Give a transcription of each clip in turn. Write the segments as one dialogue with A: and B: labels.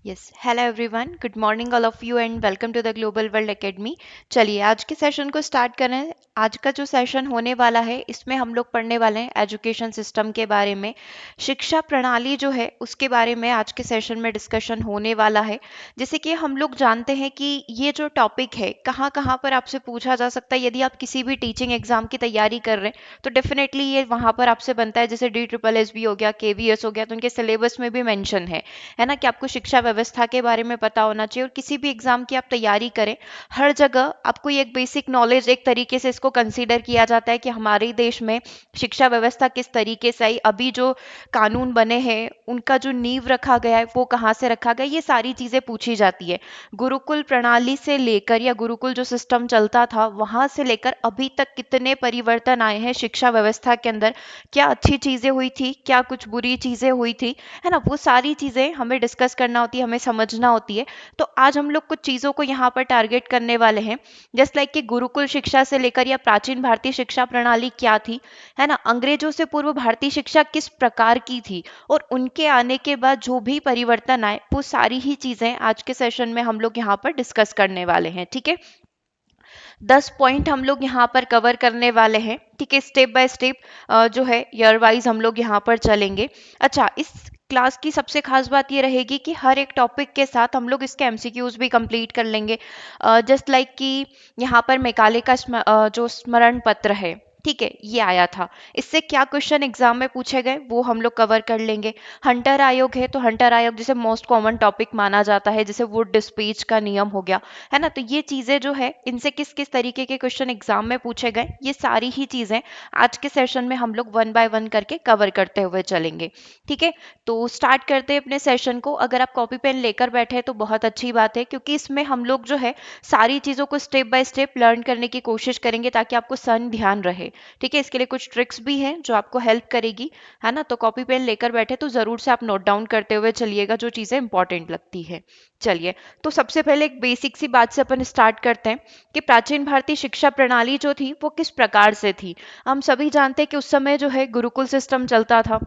A: Yes hello everyone, good morning all of you and welcome to the global world academy. चलिए आज के session को start करें। आज का जो सेशन होने वाला है इसमें हम लोग पढ़ने वाले हैं एजुकेशन सिस्टम के बारे में। शिक्षा प्रणाली जो है उसके बारे में आज के सेशन में डिस्कशन होने वाला है। जैसे कि हम लोग जानते हैं कि ये जो टॉपिक है कहाँ कहाँ पर आपसे पूछा जा सकता है। यदि आप किसी भी टीचिंग एग्जाम की तैयारी कर रहे हैं तो डेफिनेटली ये वहाँ पर आपसे बनता है। जैसे DSSS हो गया, KVS हो गया, तो उनके सिलेबस में भी मेंशन है ना, कि आपको शिक्षा व्यवस्था के बारे में पता होना चाहिए। और किसी भी एग्जाम की आप तैयारी करें, हर जगह आपको ये एक बेसिक नॉलेज एक तरीके से इसको कंसीडर किया जाता है कि हमारे देश में शिक्षा व्यवस्था किस तरीके से आई, अभी जो कानून बने हैं उनका जो नींव रखा गया है वो कहाँ से रखा गया, ये सारी चीजें पूछी जाती है। गुरुकुल प्रणाली से लेकर या गुरुकुल जो सिस्टम चलता था वहां से लेकर अभी तक कितने परिवर्तन आए हैं शिक्षा व्यवस्था के अंदर, क्या अच्छी चीजें हुई थी, क्या कुछ बुरी चीजें हुई थी, है ना, वो सारी चीजें हमें डिस्कस करना होती है, हमें समझना होती है। तो आज हम लोग कुछ चीजों को यहाँ पर टारगेट करने वाले हैं। जस्ट लाइक कि गुरुकुल शिक्षा से लेकर या प्राचीन भारतीय शिक्षा प्रणाली क्या थी, है ना, अंग्रेजों से पूर्व भारतीय शिक्षा किस प्रकार की थी, और उनके आने के बाद जो भी परिवर्तन आए वो सारी ही चीजें आज के सेशन में हम लोग यहाँ पर डिस्कस करने वाले हैं। ठीक है, 10 पॉइंट हम लोग यहाँ पर कवर करने वाले हैं। ठीक है, स्टेप बाय स्टेप जो है ईयर वाइज हम लोग यहाँ पर चलेंगे। अच्छा, इस क्लास की सबसे खास बात ये रहेगी कि हर एक टॉपिक के साथ हम लोग इसके एमसीक्यूज भी कंप्लीट कर लेंगे। जस्ट लाइक कि यहाँ पर मैकाले का जो स्मरण पत्र है, ठीक है, ये आया था, इससे क्या क्वेश्चन एग्जाम में पूछे गए वो हम लोग कवर कर लेंगे। हंटर आयोग है तो हंटर आयोग जैसे मोस्ट कॉमन टॉपिक माना जाता है, जैसे वुड डिस्पेच का नियम हो गया, है ना, तो ये चीजें जो है इनसे किस किस तरीके के क्वेश्चन एग्जाम में पूछे गए, ये सारी ही चीजें आज के सेशन में हम लोग वन बाय वन करके कवर करते हुए चलेंगे। ठीक है, तो स्टार्ट करते हैं अपने सेशन को। अगर आप कॉपी पेन लेकर बैठे हैं तो बहुत अच्छी बात है, क्योंकि इसमें हम लोग जो है सारी चीजों को स्टेप बाय स्टेप लर्न करने की कोशिश करेंगे ताकि आपको सन ध्यान रहे। ठीक है, इसके लिए कुछ ट्रिक्स भी हैं जो आपको हेल्प करेगी, है ना, तो कॉपी पेन लेकर बैठे तो जरूर से आप नोट डाउन करते हुए चलिएगा जो चीजें इंपॉर्टेंट लगती है। चलिए, तो सबसे पहले एक बेसिक सी बात से अपन स्टार्ट करते हैं कि प्राचीन भारतीय शिक्षा प्रणाली जो थी वो किस प्रकार से थी। हम सभी जानते हैं कि उस समय जो है गुरुकुल सिस्टम चलता था,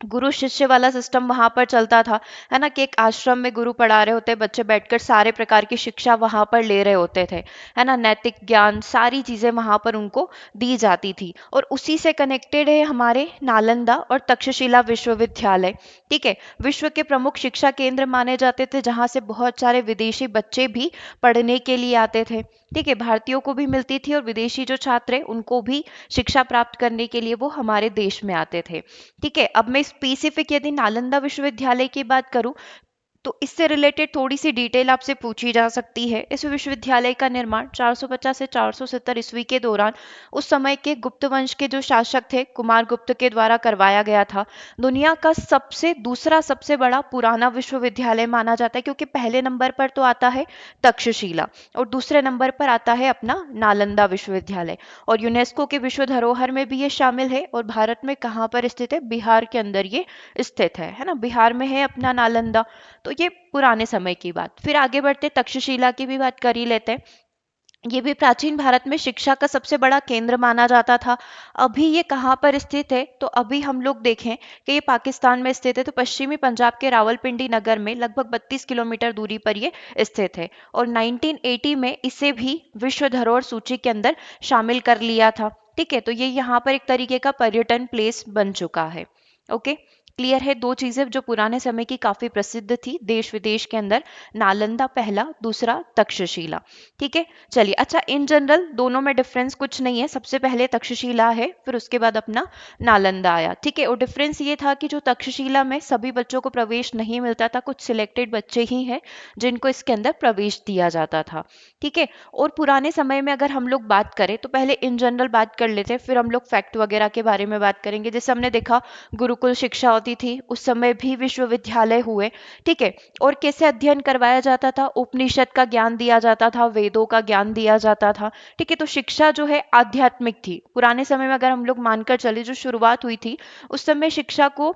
A: गुरु शिष्य वाला सिस्टम वहां पर चलता था, है ना, कि एक आश्रम में गुरु पढ़ा रहे होते, बच्चे बैठकर सारे प्रकार की शिक्षा वहां पर ले रहे होते थे, है ना, नैतिक ज्ञान सारी चीजें वहां पर उनको दी जाती थी। और उसी से कनेक्टेड है हमारे नालंदा और तक्षशिला विश्वविद्यालय। ठीक है, विश्व के प्रमुख शिक्षा केंद्र माने जाते थे जहां से बहुत सारे विदेशी बच्चे भी पढ़ने के लिए आते थे। ठीक है, भारतीयों को भी मिलती थी और विदेशी जो छात्र हैं उनको भी शिक्षा प्राप्त करने के लिए वो हमारे देश में आते थे। ठीक है, अब मैं स्पेसिफिक यदि नालंदा विश्वविद्यालय की बात करूं तो इससे रिलेटेड थोड़ी सी डिटेल आपसे पूछी जा सकती है। इस विश्वविद्यालय का निर्माण 450 से 470 ईस्वी के दौरान उस समय के गुप्त वंश के जो शासक थे कुमार गुप्त के द्वारा करवाया गया था। दुनिया का दूसरा सबसे बड़ा पुराना विश्वविद्यालय माना जाता है, क्योंकि पहले नंबर पर तो आता है तक्षशिला और दूसरे नंबर पर आता है अपना नालंदा विश्वविद्यालय। और यूनेस्को के विश्व धरोहर में भी ये शामिल है। और भारत में कहाँ पर स्थित है, बिहार के अंदर ये स्थित है ना, बिहार में है अपना नालंदा। तो ये पुराने समय की बात। फिर आगे बढ़ते तक्षशिला की भी बात कर ही लेते हैं। ये भी प्राचीन भारत में शिक्षा का सबसे बड़ा केंद्र माना जाता था। अभी ये कहाँ पर स्थित है, तो अभी हम लोग देखें कि ये पाकिस्तान में स्थित है, तो पश्चिमी पंजाब के रावलपिंडी नगर में लगभग 32 किलोमीटर दूरी पर ये स्थित है। और 1980 में इसे भी विश्व धरोहर सूची के अंदर शामिल कर लिया था। ठीक है, तो ये यहाँ पर एक तरीके का पर्यटन प्लेस बन चुका है। ओके, क्लियर है, दो चीजें जो पुराने समय की काफी प्रसिद्ध थी देश विदेश के अंदर, नालंदा पहला, दूसरा तक्षशिला। ठीक है, चलिए, अच्छा, इन जनरल दोनों में डिफरेंस कुछ नहीं है, सबसे पहले तक्षशिला है फिर उसके बाद अपना नालंदा आया। ठीक है, और डिफरेंस ये था कि जो तक्षशिला में सभी बच्चों को प्रवेश नहीं मिलता था, कुछ सिलेक्टेड बच्चे ही हैं जिनको इसके अंदर प्रवेश दिया जाता था। ठीक है, और पुराने समय में अगर हम लोग बात करें तो पहले इन जनरल बात कर लेते हैं, फिर हम लोग फैक्ट वगैरह के बारे में बात करेंगे। जैसे हमने देखा गुरुकुल शिक्षा होती थी, उस समय भी विश्वविद्यालय हुए। ठीक है, और कैसे अध्ययन करवाया जाता था, उपनिषद का ज्ञान दिया जाता था, वेदों का ज्ञान दिया जाता था। ठीक है, तो शिक्षा जो है आध्यात्मिक थी पुराने समय में। अगर हम लोग मानकर चले जो शुरुआत हुई थी उस समय शिक्षा को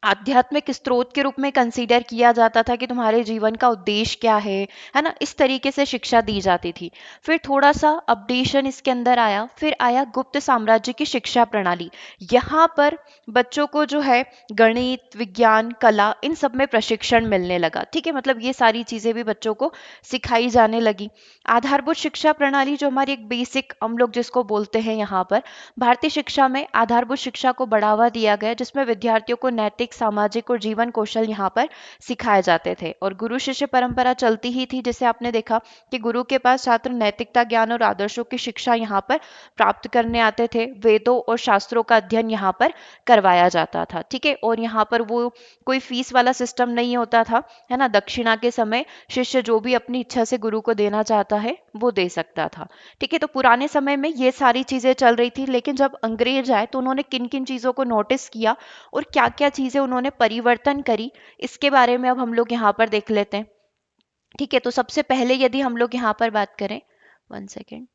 A: आध्यात्मिक स्रोत के रूप में कंसीडर किया जाता था कि तुम्हारे जीवन का उद्देश्य क्या है ना, इस तरीके से शिक्षा दी जाती थी। फिर थोड़ा सा अपडेशन इसके अंदर आया, फिर आया गुप्त साम्राज्य की शिक्षा प्रणाली। यहाँ पर बच्चों को जो है गणित, विज्ञान, कला, इन सब में प्रशिक्षण मिलने लगा। ठीक है, मतलब ये सारी चीजें भी बच्चों को सिखाई जाने लगी। आधारभूत शिक्षा प्रणाली जो हमारी एक बेसिक हम लोग जिसको बोलते हैं यहाँ पर, भारतीय शिक्षा में आधारभूत शिक्षा को बढ़ावा दिया गया, जिसमें विद्यार्थियों को नैतिक, सामाजिक और जीवन कौशल यहाँ पर सिखाए जाते थे। और गुरु शिष्य परंपरा चलती ही थी, जिसे आपने देखा कि गुरु के पास छात्र नैतिकता, ज्ञान और आदर्शों की शिक्षा यहाँ पर प्राप्त करने आते थे। वेदों और शास्त्रों का अध्ययन यहाँ पर करवाया जाता था। ठीक है, और यहाँ पर वो कोई फीस वाला सिस्टम नहीं होता था, है ना। दक्षिणा के समय शिष्य जो भी अपनी इच्छा से गुरु को देना चाहता है वो दे सकता था। ठीक है, तो पुराने समय में ये सारी चीजें चल रही थी, लेकिन जब अंग्रेज आए तो उन्होंने किन किन चीजों को नोटिस किया और क्या क्या चीजें उन्होंने परिवर्तन करी, इसके बारे में अब हम लोग यहाँ पर देख लेते हैं। ठीक है, तो सबसे पहले यदि हम लोग यहाँ पर बात करें, 1 सेकेंड,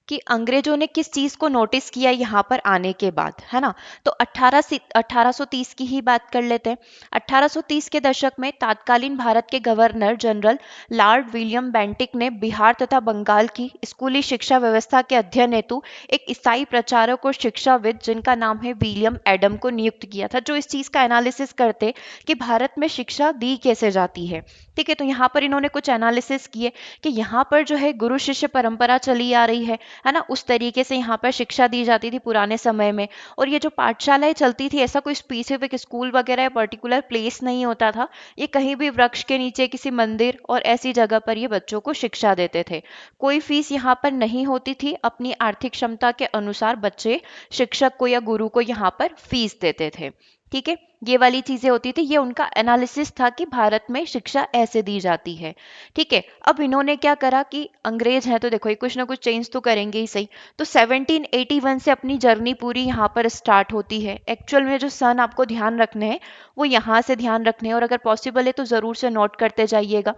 A: कि अंग्रेजों ने किस चीज को नोटिस किया यहाँ पर आने के बाद, है ना। तो 1830 की ही बात कर लेते हैं। 1830 के दशक में तत्कालीन भारत के governor general Lord William Bentinck ने बिहार तथा बंगाल की स्कूली शिक्षा व्यवस्था के अध्ययन हेतु एक ईसाई प्रचारक और शिक्षाविद जिनका नाम है विलियम एडम को नियुक्त किया था, जो इस चीज का एनालिसिस करते कि भारत में शिक्षा दी कैसे जाती है। ठीक है, तो यहाँ पर इन्होंने कुछ एनालिसिस किए कि यहाँ पर जो है गुरु शिष्य परंपरा चली आ रही है ना, उस तरीके से यहाँ पर शिक्षा दी जाती थी पुराने समय में। और ये जो पाठशालाएं चलती थी, ऐसा कोई स्पेसिफिक स्कूल वगैरह या पर्टिकुलर प्लेस नहीं होता था, ये कहीं भी वृक्ष के नीचे किसी मंदिर और ऐसी जगह पर ये बच्चों को शिक्षा देते थे। कोई फीस यहाँ पर नहीं होती थी, अपनी आर्थिक क्षमता के अनुसार बच्चे शिक्षक को या गुरु को यहाँ पर फीस देते थे। ठीक है, ये वाली चीजें होती थी, ये उनका एनालिसिस था कि भारत में शिक्षा ऐसे दी जाती है। ठीक है, अब इन्होंने क्या करा कि अंग्रेज हैं तो देखो ये कुछ ना कुछ चेंज तो करेंगे ही सही। तो 1781 से अपनी जर्नी पूरी यहाँ पर स्टार्ट होती है। एक्चुअल में जो सन आपको ध्यान रखने हैं वो यहाँ से ध्यान रखने हैं, और अगर पॉसिबल है तो जरूर से नोट करते जाइएगा।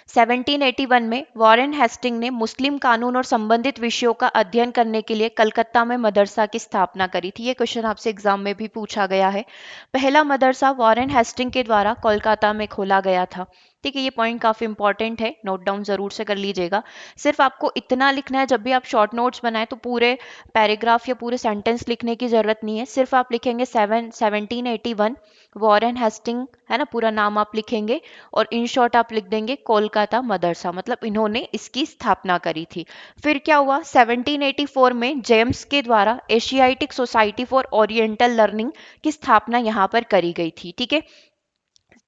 A: 1781 में वॉरेन हेस्टिंग ने मुस्लिम कानून और संबंधित विषयों का अध्ययन करने के लिए कलकत्ता में मदरसा की स्थापना करी थी। ये क्वेश्चन आपसे एग्जाम में भी पूछा गया है। पहला मदरसा वॉरेन हेस्टिंग के द्वारा कोलकाता में खोला गया था। ठीक है, ये पॉइंट काफी इंपॉर्टेंट है, नोट डाउन जरूर से कर लीजिएगा। सिर्फ आपको इतना लिखना है, जब भी आप शॉर्ट नोट्स बनाए तो पूरे पैराग्राफ या पूरे सेंटेंस लिखने की जरूरत नहीं है। सिर्फ आप लिखेंगे 1781 वॉरेन हेस्टिंग, है ना, पूरा नाम आप लिखेंगे और इन शॉर्ट आप लिख देंगे कोलकाता मदरसा, मतलब इन्होंने इसकी स्थापना करी थी। फिर क्या हुआ, 1784 में जेम्स के द्वारा Asiatic society for oriental learning की स्थापना यहाँ पर करी गई थी। ठीक है,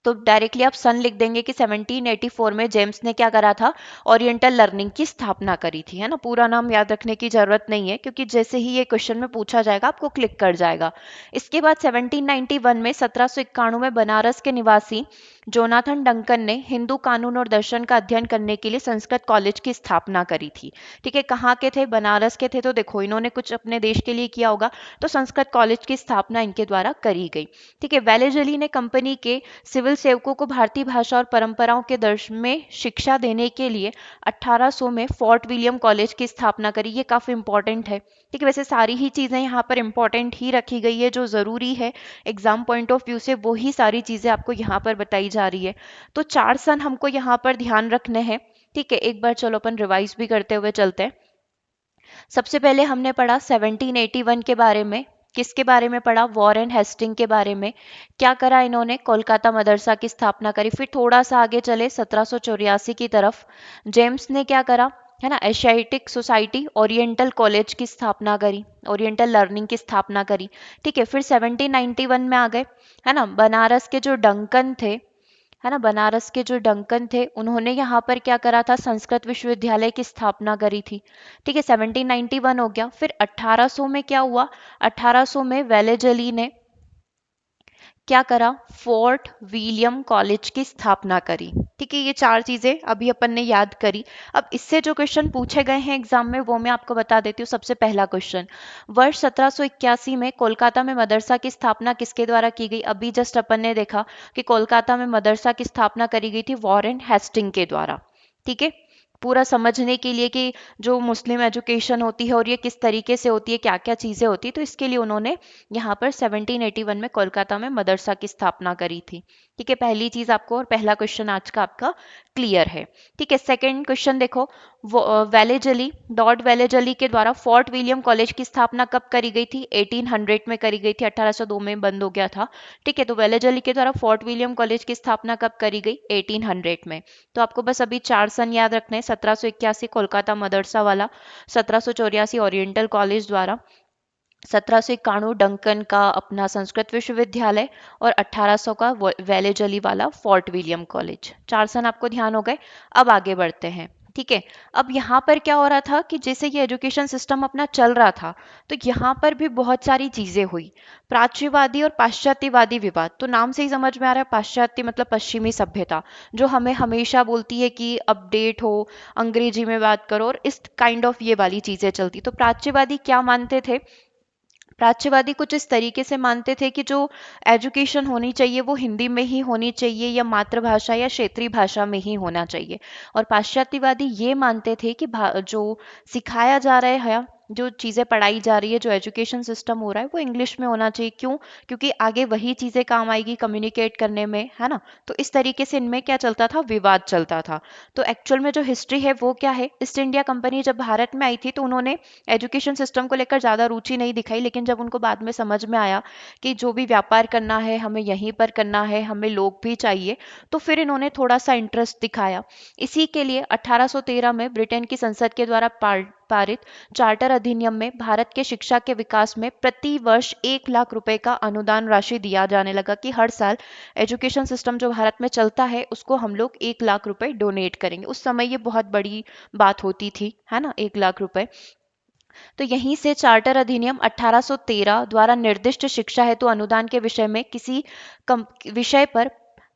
A: तो डायरेक्टली आप सन लिख देंगे कि 1784 में जेम्स ने क्या करा था, ओरिएंटल लर्निंग की स्थापना करी थी, है ना। पूरा नाम याद रखने की जरूरत नहीं है, क्योंकि जैसे ही ये क्वेश्चन में पूछा जाएगा आपको क्लिक कर जाएगा। इसके बाद 1791 में 1791 में बनारस के निवासी जोनाथन डंकन ने हिंदू कानून और दर्शन का अध्ययन करने के लिए संस्कृत कॉलेज की स्थापना करी थी। ठीक है, कहाँ के थे, बनारस के थे, तो देखो इन्होंने कुछ अपने देश के लिए किया होगा, तो संस्कृत कॉलेज की स्थापना इनके द्वारा करी गई। ठीक है, वेलेजली ने कंपनी के सिविल सेवकों को भारतीय भाषा और परंपराओं के दर्शन में शिक्षा देने के लिए 1800 में फोर्ट विलियम कॉलेज की स्थापना करी। ये काफी इंपॉर्टेंट है। ठीक है, वैसे सारी ही चीजें यहाँ पर इंपॉर्टेंट ही रखी गई है, जो जरूरी है एग्जाम पॉइंट ऑफ व्यू से वो ही सारी चीजें आपको यहाँ पर बताई जा रही है। तो 4 सन हमको यहाँ पर ध्यान रखने हैं। ठीक है, एक बार चलो अपन रिवाइज भी करते हुए चलते हैं। सबसे पहले हमने पढ़ा 1781 के बारे में। किसके बारे में पढ़ा, वॉरेन हेस्टिंग के बारे में। क्या करा इन्होंने, कोलकाता मदरसा की स्थापना करी। फिर थोड़ा सा आगे चले 1784 की तरफ, जेम्स ने क्या करा, है ना, एशियाटिक सोसाइटी ओरिएंटल कॉलेज की स्थापना करी, ओरिएंटल लर्निंग की स्थापना करी। ठीक है, फिर 1791 में आ गए, है ना, बनारस के जो डंकन थे, है ना, बनारस के जो डंकन थे उन्होंने यहाँ पर क्या करा था, संस्कृत विश्वविद्यालय की स्थापना करी थी। ठीक है, 1791 हो गया। फिर 1800 में क्या हुआ, 1800 में वेलेजली ने क्या करा, फोर्ट विलियम कॉलेज की स्थापना करी। ठीक है, ये 4 चीजें अभी अपन ने याद करी। अब इससे जो क्वेश्चन पूछे गए हैं एग्जाम में वो मैं आपको बता देती हूँ। सबसे पहला क्वेश्चन, वर्ष 1781 में कोलकाता में मदरसा की स्थापना किसके द्वारा की गई। अभी जस्ट अपन ने देखा कि कोलकाता में मदरसा की स्थापना करी गई थी वॉरेन हेस्टिंग के द्वारा। ठीक है, पूरा समझने के लिए कि जो मुस्लिम एजुकेशन होती है और ये किस तरीके से होती है, क्या क्या चीज़ें होती है, तो इसके लिए उन्होंने यहाँ पर 1781 में कोलकाता में मदरसा की स्थापना करी थी। ठीक है, पहली चीज़ आपको, और पहला क्वेश्चन आज का आपका क्लियर है। ठीक है, सेकंड क्वेश्चन देखो, वेलेजली, लॉर्ड वेलेजली के द्वारा फोर्ट विलियम कॉलेज की स्थापना कब करी गई थी? 1800 में करी गई थी, 1802 में बंद हो गया था। ठीक है, तो वेलेजली के द्वारा फोर्ट विलियम कॉलेज की स्थापना कब करी गई? 1800 में। तो आपको बस अभी चार सन याद रखने हैं। 1781 कोलकाता मदरसा वाला, 1784 ओरिएंटल कॉलेज द्वारा, 1791 डंकन का अपना संस्कृत विश्वविद्यालय, और 1800 का वेलेजली वाला फोर्ट विलियम कॉलेज। चार सन आपको ध्यान हो गए। अब आगे बढ़ते हैं। ठीक है, अब यहाँ पर क्या हो रहा था कि जैसे ये एजुकेशन सिस्टम अपना चल रहा था, तो यहाँ पर भी बहुत सारी चीजें हुई। प्राच्यवादी और पाश्चात्यवादी विवाद, तो नाम से ही समझ में आ रहा है, पाश्चात्य मतलब पश्चिमी सभ्यता, जो हमें हमेशा बोलती है कि अपडेट हो, अंग्रेजी में बात करो, और इस काइंड ऑफ ये वाली चीजें चलती। तो प्राच्यवादी क्या मानते थे? प्राच्यवादी कुछ इस तरीके से मानते थे कि जो एजुकेशन होनी चाहिए वो हिंदी में ही होनी चाहिए, या मातृभाषा या क्षेत्रीय भाषा में ही होना चाहिए। और पाश्चात्यवादी ये मानते थे कि जो सिखाया जा रहा है, जो चीज़ें पढ़ाई जा रही है, जो एजुकेशन सिस्टम हो रहा है, वो इंग्लिश में होना चाहिए। क्यों? क्योंकि आगे वही चीज़ें काम आएगी कम्युनिकेट करने में, है ना। तो इस तरीके से इनमें क्या चलता था? विवाद चलता था। तो एक्चुअल में जो हिस्ट्री है वो क्या है, ईस्ट इंडिया कंपनी जब भारत में आई थी तो उन्होंने एजुकेशन सिस्टम को लेकर ज़्यादा रुचि नहीं दिखाई, लेकिन जब उनको बाद में समझ में आया कि जो भी व्यापार करना है हमें यहीं पर करना है, हमें लोग भी चाहिए, तो फिर इन्होंने थोड़ा सा इंटरेस्ट दिखाया। इसी के लिए 1813 में ब्रिटेन की संसद के द्वारा पारित चार्टर अधिनियम में भारत के शिक्षा के विकास में प्रति वर्ष 1 लाख रुपए का अनुदान राशि दिया जाने लगा, कि हर साल एजुकेशन सिस्टम जो भारत में चलता है उसको हम लोग 1 लाख रुपए डोनेट करेंगे। उस समय ये बहुत बड़ी बात होती थी, है ना, 1 लाख रुपए। तो यहीं से चार्टर अधिनियम 1813 द्वारा निर्दिष्ट शिक्षा हेतु अनुदान के विषय में किसी विषय पर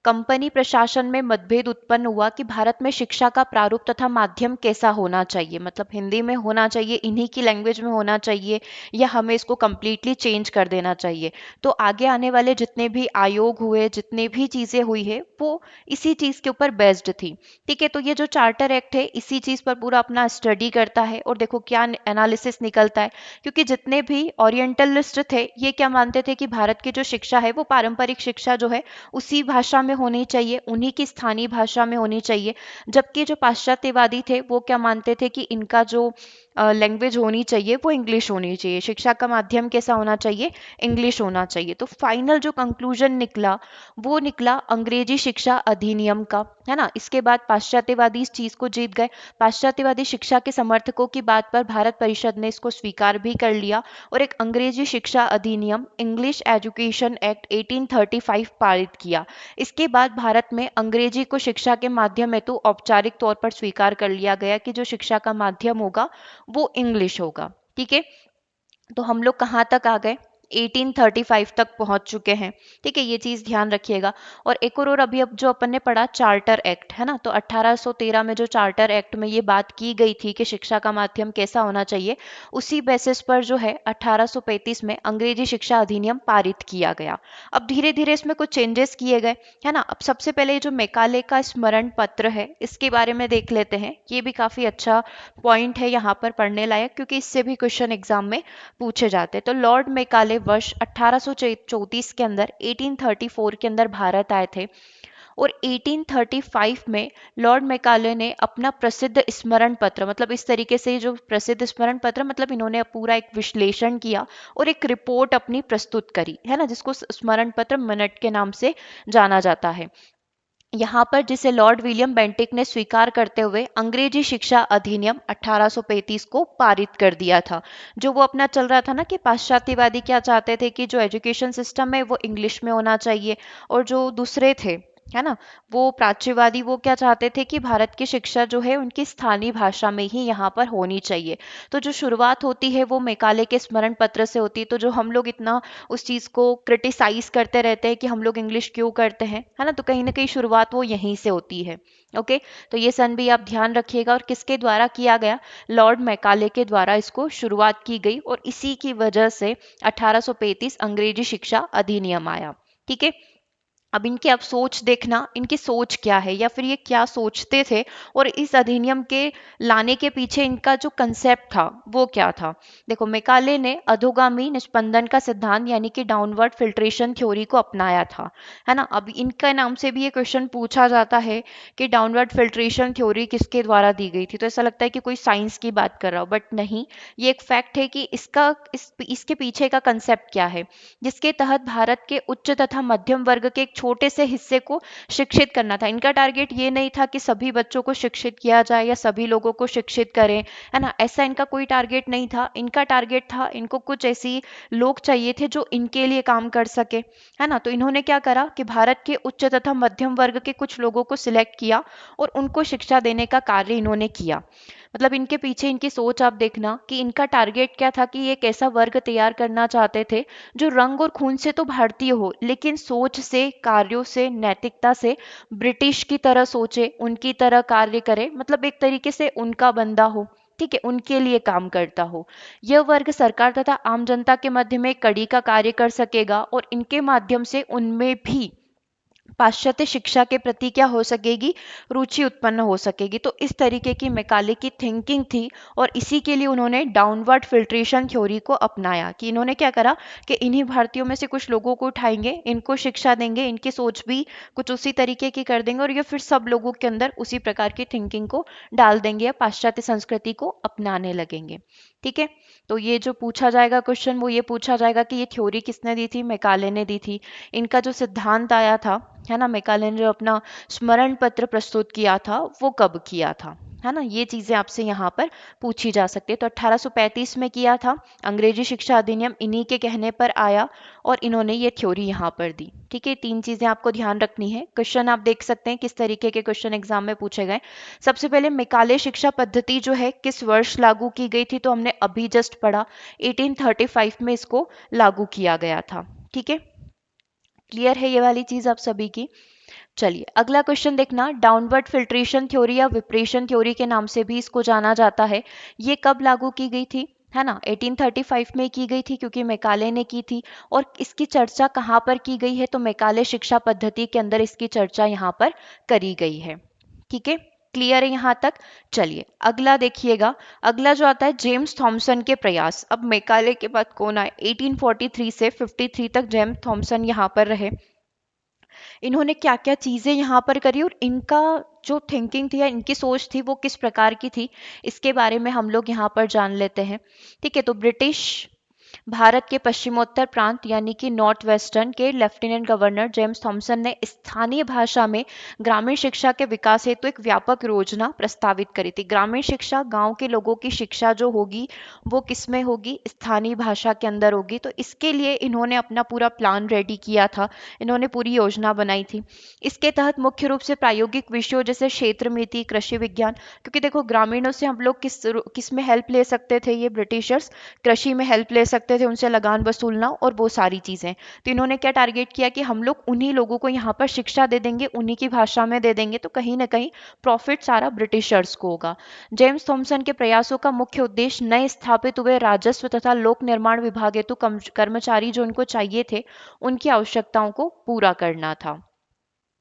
A: कंपनी प्रशासन में मतभेद उत्पन्न हुआ कि भारत में शिक्षा का प्रारूप तथा माध्यम कैसा होना चाहिए, मतलब हिंदी में होना चाहिए, इन्हीं की लैंग्वेज में होना चाहिए, या हमें इसको कम्प्लीटली चेंज कर देना चाहिए। तो आगे आने वाले जितने भी आयोग हुए, जितने भी चीज़ें हुई है, वो इसी चीज़ के ऊपर बेस्ड थी। ठीक है, तो ये जो चार्टर एक्ट है इसी चीज़ पर पूरा अपना स्टडी करता है, और देखो क्या एनालिसिस निकलता है। क्योंकि जितने भी ओरिएंटलिस्ट थे ये क्या मानते थे कि भारत की जो शिक्षा है वो पारंपरिक शिक्षा जो है उसी भाषा में होनी चाहिए, उन्हीं की स्थानीय भाषा में होनी चाहिए। जबकि जो पाश्चात्यवादी थे वो क्या मानते थे कि इनका जो लैंग्वेज होनी चाहिए वो इंग्लिश होनी चाहिए, शिक्षा का माध्यम कैसा होना चाहिए? इंग्लिश होना चाहिए। तो फाइनल जो कंक्लूजन निकला वो निकला अंग्रेजी शिक्षा अधिनियम का, है ना। इसके बाद पाश्चात्यवादी इस चीज को जीत गए। पाश्चात्यवादी शिक्षा के समर्थकों की बात पर भारत परिषद ने इसको स्वीकार भी कर लिया, और एक अंग्रेजी शिक्षा अधिनियम, इंग्लिश एजुकेशन एक्ट 1835 पारित किया। इसके बाद भारत में अंग्रेजी को शिक्षा के माध्यम हेतु औपचारिक तौर पर स्वीकार कर लिया गया कि जो शिक्षा का माध्यम होगा वो इंग्लिश होगा। ठीक है, तो हम लोग कहाँ तक आ गए? 1835 तक पहुंच चुके हैं। ठीक है, ये चीज ध्यान रखिएगा। और एक और अभी अब जो अपन ने पढ़ा चार्टर एक्ट, है ना, तो 1813 में जो चार्टर एक्ट में ये बात की गई थी कि शिक्षा का माध्यम कैसा होना चाहिए, उसी बेसिस पर जो है 1835 में अंग्रेजी शिक्षा अधिनियम पारित किया गया। अब धीरे धीरे इसमें कुछ चेंजेस किए गए, है ना। अब सबसे पहले जो मैकाले का स्मरण पत्र है इसके बारे में देख लेते हैं। ये भी काफी अच्छा पॉइंट है यहाँ पर पढ़ने लायक, क्योंकि इससे भी क्वेश्चन एग्जाम में पूछे जाते हैं। तो लॉर्ड मेकाले वर्ष 1834 के अंदर, 1834 के अंदर भारत आए थे, और 1835 में लॉर्ड मेकाले ने अपना प्रसिद्ध स्मरण पत्र, मतलब इस तरीके से जो प्रसिद्ध स्मरण पत्र मतलब इन्होंने पूरा एक विश्लेषण किया और एक रिपोर्ट अपनी प्रस्तुत करी, है ना, जिसको स्मरण पत्र मिनट के नाम से जाना जाता है। यहाँ पर जिसे लॉर्ड विलियम बेंटिक ने स्वीकार करते हुए अंग्रेजी शिक्षा अधिनियम 1835 को पारित कर दिया था। जो वो अपना चल रहा था ना कि पाश्चात्यवादी क्या चाहते थे कि जो एजुकेशन सिस्टम है वो इंग्लिश में होना चाहिए, और जो दूसरे थे, है ना, वो प्राच्यवादी, वो क्या चाहते थे कि भारत की शिक्षा जो है उनकी स्थानीय भाषा में ही यहाँ पर होनी चाहिए। तो जो शुरुआत होती है वो मैकाले के स्मरण पत्र से होती है। तो जो हम लोग इतना उस चीज़ को क्रिटिसाइज करते रहते हैं कि हम लोग इंग्लिश क्यों करते हैं, है ना, तो कहीं ना कहीं शुरुआत वो यहीं से होती है। ओके, तो ये सन भी आप ध्यान रखिएगा। और किसके द्वारा किया गया? लॉर्ड मैकाले के द्वारा इसको शुरुआत की गई, और इसी की वजह से 1835 अंग्रेजी शिक्षा अधिनियम आया। ठीक है, अब इनकी आप सोच देखना, इनकी सोच क्या है या फिर ये क्या सोचते थे और इस अधिनियम के लाने के पीछे इनका जो कंसेप्ट था वो क्या था। देखो, मेकाले ने अधोगामी निस्पंदन का सिद्धांत यानी कि डाउनवर्ड फिल्ट्रेशन थ्योरी को अपनाया था, है ना। अब इनका नाम से भी ये क्वेश्चन पूछा जाता है कि डाउनवर्ड फिल्ट्रेशन थ्योरी किसके द्वारा दी गई थी, तो ऐसा लगता है कि कोई साइंस की बात कर रहा हो, बट नहीं, ये एक फैक्ट है कि इसके पीछे का कंसेप्ट क्या है, जिसके तहत भारत के उच्च तथा मध्यम वर्ग के एक छोटे से हिस्से को शिक्षित करना था। इनका टारगेट ये नहीं था कि सभी बच्चों को शिक्षित किया जाए या सभी लोगों को शिक्षित करें, है ना, ऐसा इनका कोई टारगेट नहीं था। इनका टारगेट था, इनको कुछ ऐसी लोग चाहिए थे जो इनके लिए काम कर सके, है ना। तो इन्होंने क्या करा कि भारत के उच्च तथा मध्यम वर्ग के कुछ लोगों को सिलेक्ट किया और उनको शिक्षा देने का कार्य इन्होंने किया। मतलब इनके पीछे इनकी सोच आप देखना कि इनका टारगेट क्या था, कि ये एक ऐसा वर्ग तैयार करना चाहते थे जो रंग और खून से तो भारतीय हो लेकिन सोच से, कार्यों से, नैतिकता से ब्रिटिश की तरह सोचे, उनकी तरह कार्य करे, मतलब एक तरीके से उनका बंदा हो, ठीक है, उनके लिए काम करता हो। यह वर्ग सरकार तथा आम जनता के मध्य में एक कड़ी का कार्य कर सकेगा और इनके माध्यम से उनमें भी पाश्चात्य शिक्षा के प्रति क्या हो सकेगी, रुचि उत्पन्न हो सकेगी। तो इस तरीके की मैकाले की थिंकिंग थी और इसी के लिए उन्होंने डाउनवर्ड फिल्ट्रेशन थ्योरी को अपनाया, कि इन्होंने क्या करा कि इन्हीं भारतीयों में से कुछ लोगों को उठाएंगे, इनको शिक्षा देंगे, इनकी सोच भी कुछ उसी तरीके की कर देंगे और ये फिर सब लोगों के अंदर उसी प्रकार की थिंकिंग को डाल देंगे या पाश्चात्य संस्कृति को अपनाने लगेंगे। ठीक है, तो ये जो पूछा जाएगा क्वेश्चन वो ये पूछा जाएगा कि ये थ्योरी किसने दी थी, मैकाले ने दी थी। इनका जो सिद्धांत आया था, है ना, मैकाले ने जो अपना स्मरण पत्र प्रस्तुत किया था वो कब किया था, है ना, ये चीजें आपसे यहाँ पर पूछी जा सकती है। तो 1835 में किया था, अंग्रेजी शिक्षा अधिनियम इन्हीं के कहने पर आया और इन्होंने ये थ्योरी यहाँ पर दी। ठीक है, तीन चीजें आपको ध्यान रखनी है। क्वेश्चन आप देख सकते हैं किस तरीके के क्वेश्चन एग्जाम में पूछे गए। सबसे पहले मैकाले शिक्षा पद्धति जो है किस वर्ष लागू की गई थी, तो हमने अभी जस्ट पढ़ा 1835 में इसको लागू किया गया था। ठीक है, क्लियर है ये वाली चीज आप सभी की। चलिए अगला क्वेश्चन देखना, डाउनवर्ड फिल्ट्रेशन थ्योरी या विप्रेशन थ्योरी के नाम से भी इसको जाना जाता है, ये कब लागू की गई थी, है ना, 1835 में की गई थी क्योंकि मैकाले ने की थी। और इसकी चर्चा कहाँ पर की गई है, तो मैकाले शिक्षा पद्धति के अंदर इसकी चर्चा यहाँ पर करी गई है। ठीक है, क्लियर है यहाँ तक। चलिए अगला देखिएगा, अगला जो आता है जेम्स थॉमसन के प्रयास। अब मैकाले के बाद कौन आए, 1843 से 53 तक जेम्स थॉमसन यहाँ पर रहे। इन्होंने क्या क्या चीजें यहाँ पर करी और इनका जो थिंकिंग थी या इनकी सोच थी वो किस प्रकार की थी, इसके बारे में हम लोग यहाँ पर जान लेते हैं। ठीक है, तो ब्रिटिश भारत के पश्चिमोत्तर प्रांत यानी कि नॉर्थ वेस्टर्न के लेफ्टिनेंट गवर्नर जेम्स थॉमसन ने स्थानीय भाषा में ग्रामीण शिक्षा के विकास हेतु एक व्यापक योजना प्रस्तावित करी थी। ग्रामीण शिक्षा, गांव के लोगों की शिक्षा जो होगी वो किस में होगी, स्थानीय भाषा के अंदर होगी। तो इसके लिए इन्होंने अपना पूरा प्लान रेडी किया था, इन्होंने पूरी योजना बनाई थी। इसके तहत मुख्य रूप से प्रायोगिक विषयों जैसे क्षेत्र नीति, कृषि विज्ञान, क्योंकि देखो ग्रामीणों से हम लोग किस में हेल्प ले सकते थे, ये ब्रिटिशर्स कृषि में हेल्प ले सकते थे, उनसे लगान वसूलना और वो सारी चीजें। तो इन्होंने क्या टारगेट किया कि हम लोग उन्हीं लोगों को यहाँ पर शिक्षा दे देंगे, उन्हीं की भाषा में दे देंगे, तो कहीं ना कहीं प्रॉफिट सारा ब्रिटिशर्स को होगा। जेम्स थॉमसन के प्रयासों का मुख्य उद्देश्य नए स्थापित हुए राजस्व तथा लोक निर्माण विभाग हेतु कर्मचारी जो उनको चाहिए थे उनकी आवश्यकताओं को पूरा करना था।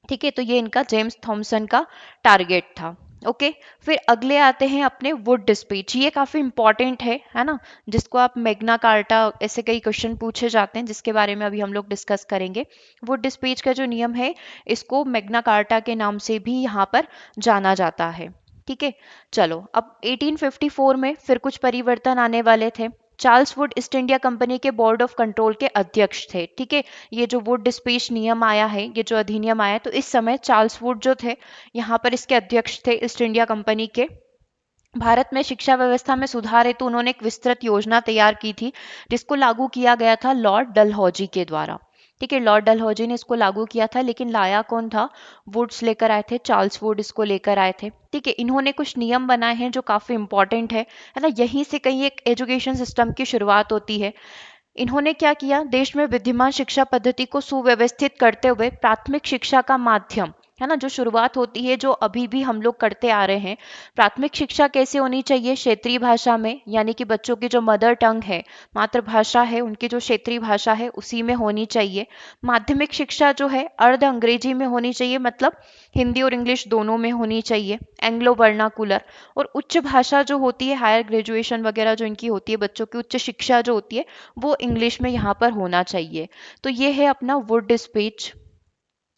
A: ठीक है, तो ये इनका जेम्स थॉमसन का टारगेट था। ओके, फिर अगले आते हैं अपने वुड डिस्पेच, ये काफी इंपॉर्टेंट है ना, जिसको आप मैग्ना कार्टा, ऐसे कई क्वेश्चन पूछे जाते हैं जिसके बारे में अभी हम लोग डिस्कस करेंगे। वुड डिस्पेच का जो नियम है इसको मैग्ना कार्टा के नाम से भी यहाँ पर जाना जाता है। ठीक है, चलो अब 1854 में फिर कुछ परिवर्तन आने वाले थे। Charles Wood east India company के बोर्ड ऑफ कंट्रोल के अध्यक्ष थे। ठीक है, ये जो वुड डिस्पेच नियम आया है, ये जो अधिनियम आया है, तो इस समय चार्ल्स वुड जो थे यहाँ पर इसके अध्यक्ष थे ईस्ट इंडिया कंपनी के। भारत में शिक्षा व्यवस्था में सुधार हेतु उन्होंने एक विस्तृत योजना तैयार की थी जिसको लागू किया गया था लॉर्ड डलहौजी के द्वारा। ठीक है, लॉर्ड डलहौजी ने इसको लागू किया था, लेकिन लाया कौन था, वुड्स लेकर आए थे, चार्ल्स वुड इसको लेकर आए थे। ठीक है, इन्होंने कुछ नियम बनाए हैं जो काफी इंपॉर्टेंट है ना, यहीं से कहीं एक एजुकेशन सिस्टम की शुरुआत होती है। इन्होंने क्या किया, देश में विद्यमान शिक्षा पद्धति को सुव्यवस्थित करते हुए प्राथमिक शिक्षा का माध्यम, है ना, जो शुरुआत होती है जो अभी भी हम लोग करते आ रहे हैं। प्राथमिक शिक्षा कैसे होनी चाहिए? क्षेत्रीय भाषा में, यानी कि बच्चों की जो मदर टंग है, मातृभाषा है, उनकी जो क्षेत्रीय भाषा है उसी में होनी चाहिए। माध्यमिक शिक्षा जो है अर्ध अंग्रेजी में होनी चाहिए, मतलब हिंदी और इंग्लिश दोनों में होनी चाहिए, एंग्लो वर्नाकुलर। और उच्च भाषा जो होती है, हायर ग्रेजुएशन वगैरह जो इनकी होती है, बच्चों की उच्च शिक्षा जो होती है, वो इंग्लिश में यहाँ पर होना चाहिए। तो ये है अपना वुड स्पीच,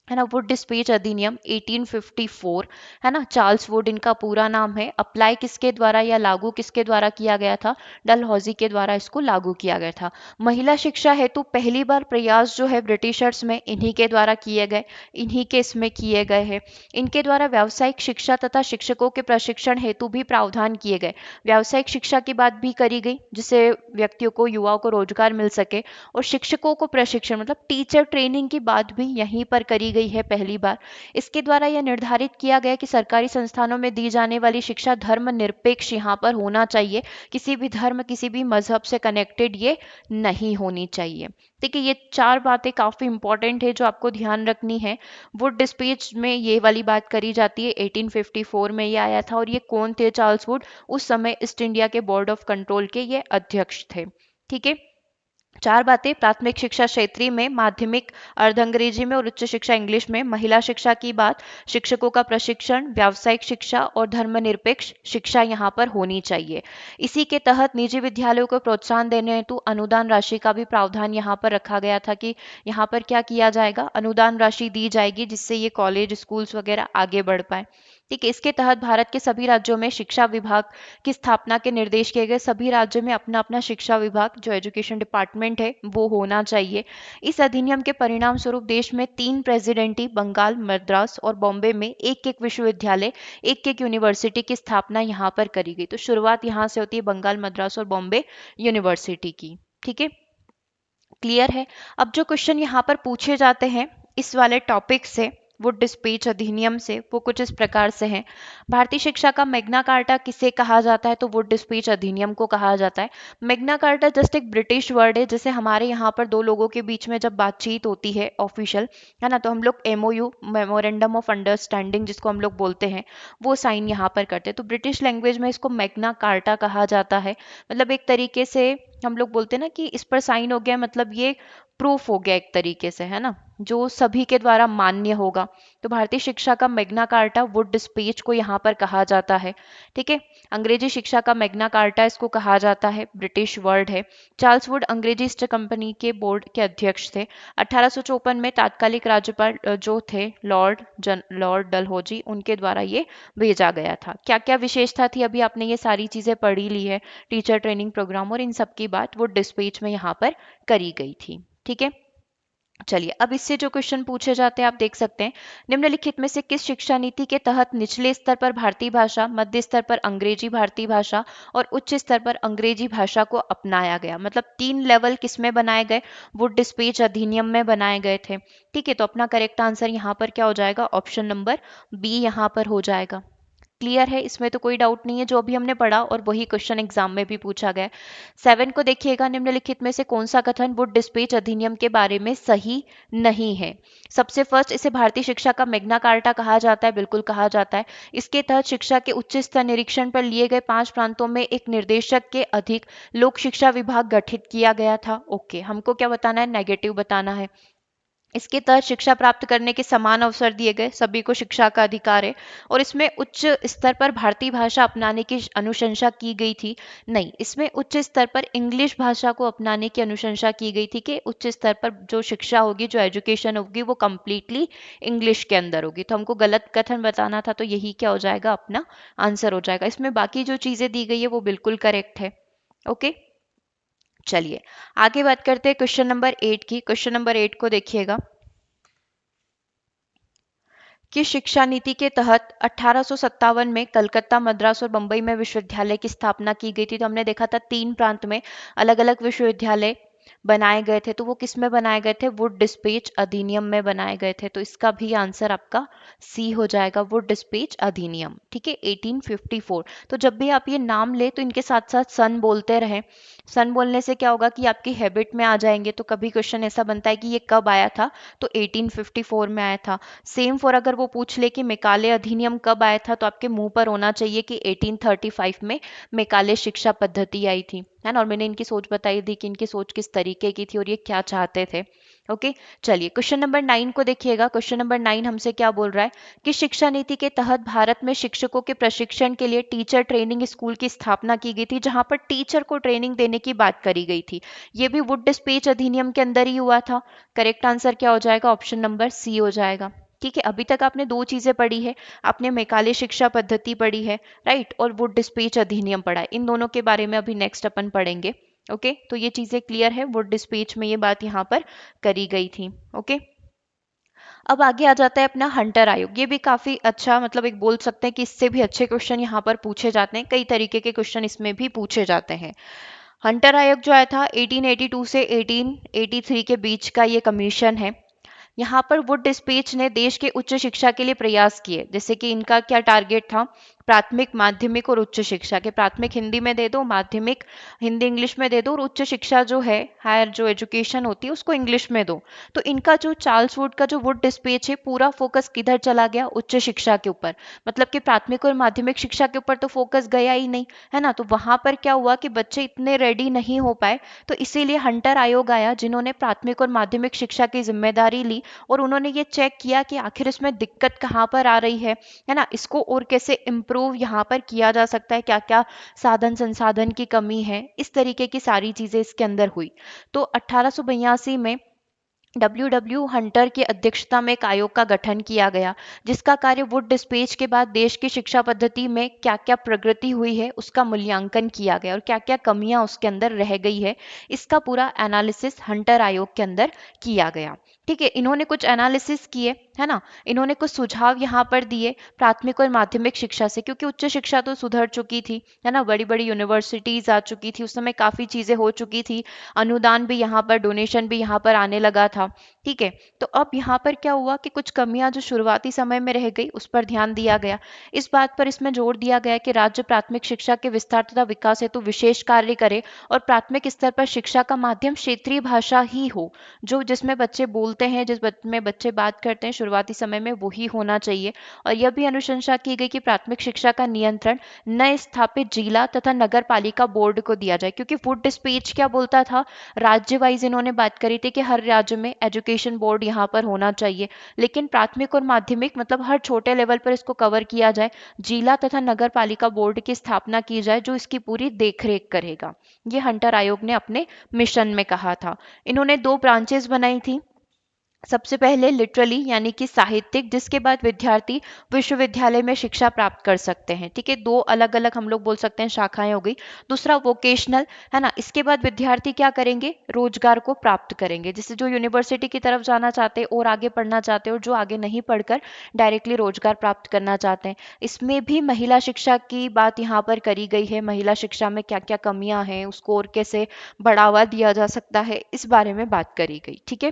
A: है ना, वुड डिस्पेच अधिनियम 1854, है ना। चार्ल्स वुड इनका पूरा नाम है। अप्लाई किसके द्वारा या लागू किसके द्वारा किया गया था? डलहौजी के द्वारा इसको लागू किया गया था। महिला शिक्षा हेतु पहली बार प्रयास जो है ब्रिटिशर्स में इन्हीं के द्वारा किए गए, इन्हीं के इसमें किए गए हैं। इनके द्वारा व्यावसायिक शिक्षा तथा शिक्षकों के प्रशिक्षण हेतु भी प्रावधान किए गए। व्यावसायिक शिक्षा की बात भी करी गई, जिससे व्यक्तियों को, युवाओं को रोजगार मिल सके। और शिक्षकों को प्रशिक्षण, मतलब टीचर ट्रेनिंग की बात भी यहीं पर करी गई है पहली बार। इसके द्वारा यह निर्धारित किया गया कि सरकारी संस्थानों में दी जाने वाली शिक्षा धर्मनिरपेक्ष यहाँ पर होना चाहिए, किसी भी धर्म, किसी भी मजहब से कनेक्टेड ये नहीं होनी चाहिए। ठीक है, ये चार बातें काफी इंपॉर्टेंट है जो आपको ध्यान रखनी है। वुड डिस्पेच में ये वाली बात करी जाती है, 1854 में ये आया था। और ये कौन थे? चार्ल्स वुड, उस समय ईस्ट इंडिया के बोर्ड ऑफ कंट्रोल के ये अध्यक्ष थे। ठीक है, चार बातें: प्राथमिक शिक्षा क्षेत्रीय में, माध्यमिक अर्ध अंग्रेजी में और उच्च शिक्षा इंग्लिश में। महिला शिक्षा की बात, शिक्षकों का प्रशिक्षण, व्यावसायिक शिक्षा और धर्मनिरपेक्ष शिक्षा यहाँ पर होनी चाहिए। इसी के तहत निजी विद्यालयों को प्रोत्साहन देने हेतु अनुदान राशि का भी प्रावधान यहाँ पर रखा गया था कि यहाँ पर क्या किया जाएगा? अनुदान राशि दी जाएगी, जिससे ये कॉलेज, स्कूल्स वगैरह आगे बढ़ पाए। ठीक है, इसके तहत भारत के सभी राज्यों में शिक्षा विभाग की स्थापना के निर्देश किए गए। सभी राज्यों में अपना अपना शिक्षा विभाग, जो एजुकेशन डिपार्टमेंट है, वो होना चाहिए। इस अधिनियम के परिणाम स्वरूप देश में 3 प्रेसिडेंटी, बंगाल, मद्रास और बॉम्बे में एक एक विश्वविद्यालय, एक एक यूनिवर्सिटी की स्थापना यहाँ पर करी गई। तो शुरुआत यहाँ से होती है, बंगाल, मद्रास और बॉम्बे यूनिवर्सिटी की। ठीक है, क्लियर है। अब जो क्वेश्चन यहाँ पर पूछे जाते हैं इस वाले टॉपिक से, वुड डिस्पेच अधिनियम से, वो कुछ इस प्रकार से हैं। भारतीय शिक्षा का मैग्ना कार्टा किसे कहा जाता है? तो वुड डिस्पेच अधिनियम को कहा जाता है। मैग्ना कार्टा जस्ट एक ब्रिटिश वर्ड है, जैसे हमारे यहाँ पर दो लोगों के बीच में जब बातचीत होती है ऑफिशियल, है ना, तो हम लोग एमओयू, मेमोरेंडम ऑफ अंडरस्टैंडिंग जिसको हम लोग बोलते हैं, वो साइन यहाँ पर करते हैं। तो ब्रिटिश लैंग्वेज में इसको मैग्ना कार्टा कहा जाता है। मतलब एक तरीके से हम लोग बोलते हैं ना कि इस पर साइन हो गया, मतलब ये प्रूफ हो गया एक तरीके से, है ना, जो सभी के द्वारा मान्य होगा। तो भारतीय शिक्षा का मैग्ना कार्टा वुड डिस्पेच को यहाँ पर कहा जाता है। ठीक है, अंग्रेजी शिक्षा का मैग्ना कार्टा इसको कहा जाता है, ब्रिटिश वर्ड है। चार्ल्स वुड अंग्रेजी ईस्ट कंपनी के बोर्ड के अध्यक्ष थे। 1854 में तात्कालिक राज्यपाल जो थे लॉर्ड डलहौजी, उनके द्वारा ये भेजा गया था। क्या क्या विशेषता थी? अभी आपने ये सारी चीजें पढ़ी ली है, टीचर ट्रेनिंग प्रोग्राम और इन सब की बात वुड डिस्पेच में यहाँ पर करी गई थी। ठीक है, चलिए अब इससे जो क्वेश्चन पूछे जाते हैं आप देख सकते हैं। निम्नलिखित में से किस शिक्षा नीति के तहत निचले स्तर पर भारतीय भाषा, मध्य स्तर पर अंग्रेजी भारतीय भाषा और उच्च स्तर पर अंग्रेजी भाषा को अपनाया गया? मतलब 3 लेवल किसमें बनाए गए? वुड डिस्पेच अधिनियम में बनाए गए थे। ठीक है, तो अपना करेक्ट आंसर यहाँ पर क्या हो जाएगा? ऑप्शन नंबर बी यहाँ पर हो जाएगा। क्लियर है, इसमें तो कोई डाउट नहीं है, जो अभी हमने पढ़ा और वही क्वेश्चन एग्जाम में भी पूछा गया। 7 को देखिएगा, निम्नलिखित में से कौन सा कथन वुड डिस्पेच अधिनियम के बारे में सही नहीं है? सबसे फर्स्ट, इसे भारतीय शिक्षा का मैग्ना कार्टा कहा जाता है, बिल्कुल कहा जाता है। इसके तहत शिक्षा के उच्च स्तर निरीक्षण पर लिए गए 5 प्रांतों में एक निर्देशक के अधिक लोक शिक्षा विभाग गठित किया गया था। ओके, हमको क्या बताना है? नेगेटिव बताना है। इसके तहत शिक्षा प्राप्त करने के समान अवसर दिए गए, सभी को शिक्षा का अधिकार है। और इसमें उच्च स्तर पर भारतीय भाषा अपनाने की अनुशंसा की गई थी? नहीं, इसमें उच्च स्तर पर इंग्लिश भाषा को अपनाने की अनुशंसा की गई थी कि उच्च स्तर पर जो शिक्षा होगी, जो एजुकेशन होगी, वो कंप्लीटली इंग्लिश के अंदर होगी। तो हमको गलत कथन बताना था, तो यही क्या हो जाएगा? अपना आंसर हो जाएगा। इसमें बाकी जो चीजें दी गई है वो बिल्कुल करेक्ट है। ओके, चलिए आगे बात करते हैं क्वेश्चन नंबर 8 की। क्वेश्चन नंबर 8 को देखिएगा कि शिक्षा नीति के तहत 1857 में कलकत्ता, मद्रास और बंबई में विश्वविद्यालय की स्थापना की गई थी। तो हमने देखा था 3 प्रांत में अलग अलग विश्वविद्यालय बनाए गए थे, तो वो किस में बनाए गए थे? वुड डिस्पेच अधिनियम में बनाए गए थे। तो इसका भी आंसर आपका सी हो जाएगा, वुड डिस्पेच अधिनियम। ठीक है, 1854। तो जब भी आप ये नाम ले तो इनके साथ साथ सन बोलते रहें। सन बोलने से क्या होगा कि आपकी हैबिट में आ जाएंगे। तो कभी क्वेश्चन ऐसा बनता है कि ये कब आया था, तो 1854 में आया था। सेम फॉर अगर वो पूछ ले कि मेकाले अधिनियम कब आया था, तो आपके मुंह पर होना चाहिए कि 1835 में मेकाले शिक्षा पद्धति आई थी, है ना। और मैंने इनकी सोच बताई थी कि इनकी सोच किस तरीके की थी और ये क्या चाहते थे। ओके, चलिए क्वेश्चन नंबर 9 को देखिएगा। क्वेश्चन नंबर 9 हमसे क्या बोल रहा है कि शिक्षा नीति के तहत भारत में शिक्षकों के प्रशिक्षण के लिए टीचर ट्रेनिंग स्कूल की स्थापना की गई थी, जहां पर टीचर को ट्रेनिंग देने की बात करी गई थी। ये भी वुड डिस्पेच अधिनियम के अंदर ही हुआ था। करेक्ट आंसर क्या हो जाएगा? ऑप्शन नंबर सी हो जाएगा। ठीक है, अभी तक आपने दो चीजें पढ़ी है। आपने मेकाले शिक्षा पद्धति पढ़ी है, राइट, और वुड डिस्पेच अधिनियम पढ़ा है। इन दोनों के बारे में अभी नेक्स्ट अपन पढ़ेंगे। ओके, तो ये चीजें क्लियर है, वुड डिस्पेच में ये बात यहाँ पर करी गई थी। ओके, अब आगे आ जाता है अपना हंटर आयोग। ये भी काफी अच्छा, मतलब एक बोल सकते हैं कि इससे भी अच्छे क्वेश्चन यहाँ पर पूछे जाते हैं। कई तरीके के क्वेश्चन इसमें भी पूछे जाते हैं। हंटर आयोग जो आया था 1882 से 1883 के बीच का ये कमीशन है। यहाँ पर वुड डिस्पेच ने देश के उच्च शिक्षा के लिए प्रयास किए। जैसे कि इनका क्या टारगेट था? प्राथमिक, माध्यमिक और उच्च शिक्षा के, प्राथमिक हिंदी में दे दो, माध्यमिक हिंदी इंग्लिश में दे दो, और उच्च शिक्षा जो है, हायर जो एजुकेशन होती है, उसको इंग्लिश में दो। तो इनका जो चार्ल्स वुड का जो वुड डिस्पेच है, पूरा फोकस किधर चला गया? उच्च शिक्षा के ऊपर। मतलब कि प्राथमिक और माध्यमिक शिक्षा के ऊपर तो फोकस गया ही नहीं, है ना। तो वहां पर क्या हुआ कि बच्चे इतने रेडी नहीं हो पाए, तो इसीलिए हंटर आयोग आया, जिन्होंने प्राथमिक और माध्यमिक शिक्षा की जिम्मेदारी ली और उन्होंने ये चेक किया कि आखिर इसमें दिक्कत कहाँ पर आ रही है ना। इसको और कैसे इम्प्रूव यहाँ पर किया जा सकता है, क्या क्या साधन संसाधन की कमी है, इस तरीके की सारी चीजें इसके अंदर हुई। तो 1882 में डब्ल्यू हंटर की अध्यक्षता में एक आयोग का गठन किया गया, जिसका कार्य वुड डिस्पेच के बाद देश की शिक्षा पद्धति में क्या क्या प्रगति हुई है उसका मूल्यांकन किया गया और क्या क्या कमियां उसके अंदर रह गई है, इसका पूरा एनालिसिस हंटर आयोग के अंदर किया गया। ठीक है, इन्होंने कुछ एनालिसिस किए, है ना। इन्होंने कुछ सुझाव यहाँ पर दिए प्राथमिक और माध्यमिक शिक्षा से, क्योंकि उच्च शिक्षा तो सुधर चुकी थी, है ना। बड़ी बड़ी यूनिवर्सिटीज आ चुकी थी, उस समय काफी चीजें हो चुकी थी, अनुदान भी यहाँ पर, डोनेशन भी यहाँ पर आने लगा था। ठीक है, तो अब यहाँ पर क्या हुआ कि कुछ कमियां जो शुरुआती समय में रह गई, उस पर ध्यान दिया गया। इस बात पर इसमें जोर दिया गया कि राज्य प्राथमिक शिक्षा के विस्तार तथा विकास हेतु विशेष कार्य करे और प्राथमिक स्तर पर शिक्षा का माध्यम क्षेत्रीय भाषा ही हो, जो जिसमें बच्चे बोलते हैं, में बच्चे बात करते हैं शुरुआती समय में, वही होना चाहिए। और यह भी अनुशंसा की गई कि प्राथमिक शिक्षा का नियंत्रण नए स्थापित जिला तथा नगर पालिका बोर्ड को दिया जाए, क्योंकि वुड डिस्पेच क्या बोलता था? राज्य वाइज इन्होंने बात करी थी कि हर राज्य में एजुकेशन बोर्ड यहाँ पर होना चाहिए, लेकिन प्राथमिक और माध्यमिक मतलब हर छोटे लेवल पर इसको कवर किया जाए, जिला तथा नगर पालिका बोर्ड की स्थापना की जाए जो इसकी पूरी देखरेख करेगा। ये हंटर आयोग ने अपने मिशन में कहा था। इन्होंने दो ब्रांचेस बनाई थी। सबसे पहले लिटरली यानी कि साहित्यिक, जिसके बाद विद्यार्थी विश्वविद्यालय में शिक्षा प्राप्त कर सकते हैं। ठीक है, दो अलग अलग हम लोग बोल सकते हैं शाखाएं हो गई। दूसरा वोकेशनल, है ना। इसके बाद विद्यार्थी क्या करेंगे? रोजगार को प्राप्त करेंगे, जैसे जो यूनिवर्सिटी की तरफ जाना चाहते हैं और आगे पढ़ना चाहते हैं, और जो आगे नहीं पढ़कर डायरेक्टली रोजगार प्राप्त करना चाहते हैं। इसमें भी महिला शिक्षा की बात यहाँ पर करी गई है। महिला शिक्षा में क्या क्या कमियां हैं, उसको और कैसे बढ़ावा दिया जा सकता है, इस बारे में बात करी गई। ठीक है,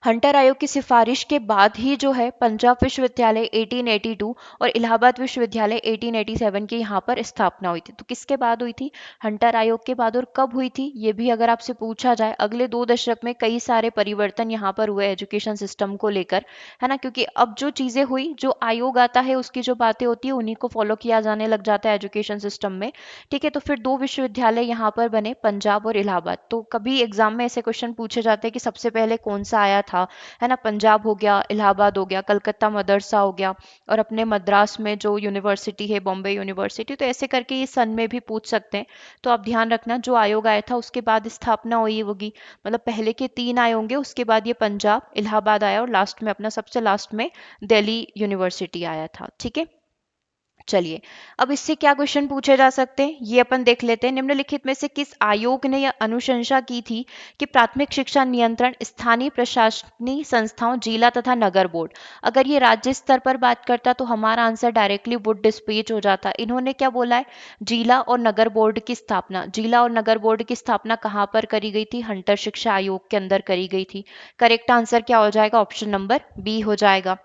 A: हंटर आयोग की सिफारिश के बाद ही जो है पंजाब विश्वविद्यालय 1882 और इलाहाबाद विश्वविद्यालय 1887 की यहाँ पर स्थापना हुई थी। तो किसके बाद हुई थी? हंटर आयोग के बाद। और कब हुई थी ये भी अगर आपसे पूछा जाए, अगले 2 दशक में कई सारे परिवर्तन यहाँ पर हुए एजुकेशन सिस्टम को लेकर, है ना। क्योंकि अब जो चीजें हुई, जो आयोग आता है उसकी जो बातें होती है उन्हीं को फॉलो किया जाने लग जाता है एजुकेशन सिस्टम में। ठीक है, तो फिर दो विश्वविद्यालय यहाँ पर बने, पंजाब और इलाहाबाद। तो कभी एग्जाम में ऐसे क्वेश्चन पूछे जाते हैं कि सबसे पहले कौन सा आया था, है ना। पंजाब हो गया, इलाहाबाद हो गया, कलकत्ता मदरसा हो गया, और अपने मद्रास में जो यूनिवर्सिटी है बॉम्बे यूनिवर्सिटी। तो ऐसे करके ये सन में भी पूछ सकते हैं। तो आप ध्यान रखना, जो आयोग आया था उसके बाद स्थापना हुई होगी, मतलब पहले के 3 आए होंगे, उसके बाद ये पंजाब इलाहाबाद आया, और लास्ट में अपना सबसे लास्ट में दिल्ली यूनिवर्सिटी आया था। ठीक है, चलिए, अब इससे क्या क्वेश्चन पूछे जा सकते हैं ये अपन देख लेते हैं। निम्नलिखित में से किस आयोग ने यह अनुशंसा की थी कि प्राथमिक शिक्षा नियंत्रण स्थानीय प्रशासनिक संस्थाओं, जिला तथा नगर बोर्ड, अगर ये राज्य स्तर पर बात करता तो हमारा आंसर डायरेक्टली वुड डिस्पैच हो जाता। इन्होंने क्या बोला है, जिला और नगर बोर्ड की स्थापना। जिला और नगर बोर्ड की स्थापना कहाँ पर करी गई थी, हंटर शिक्षा आयोग के अंदर करी गई थी। करेक्ट आंसर क्या हो जाएगा, ऑप्शन नंबर बी हो जाएगा।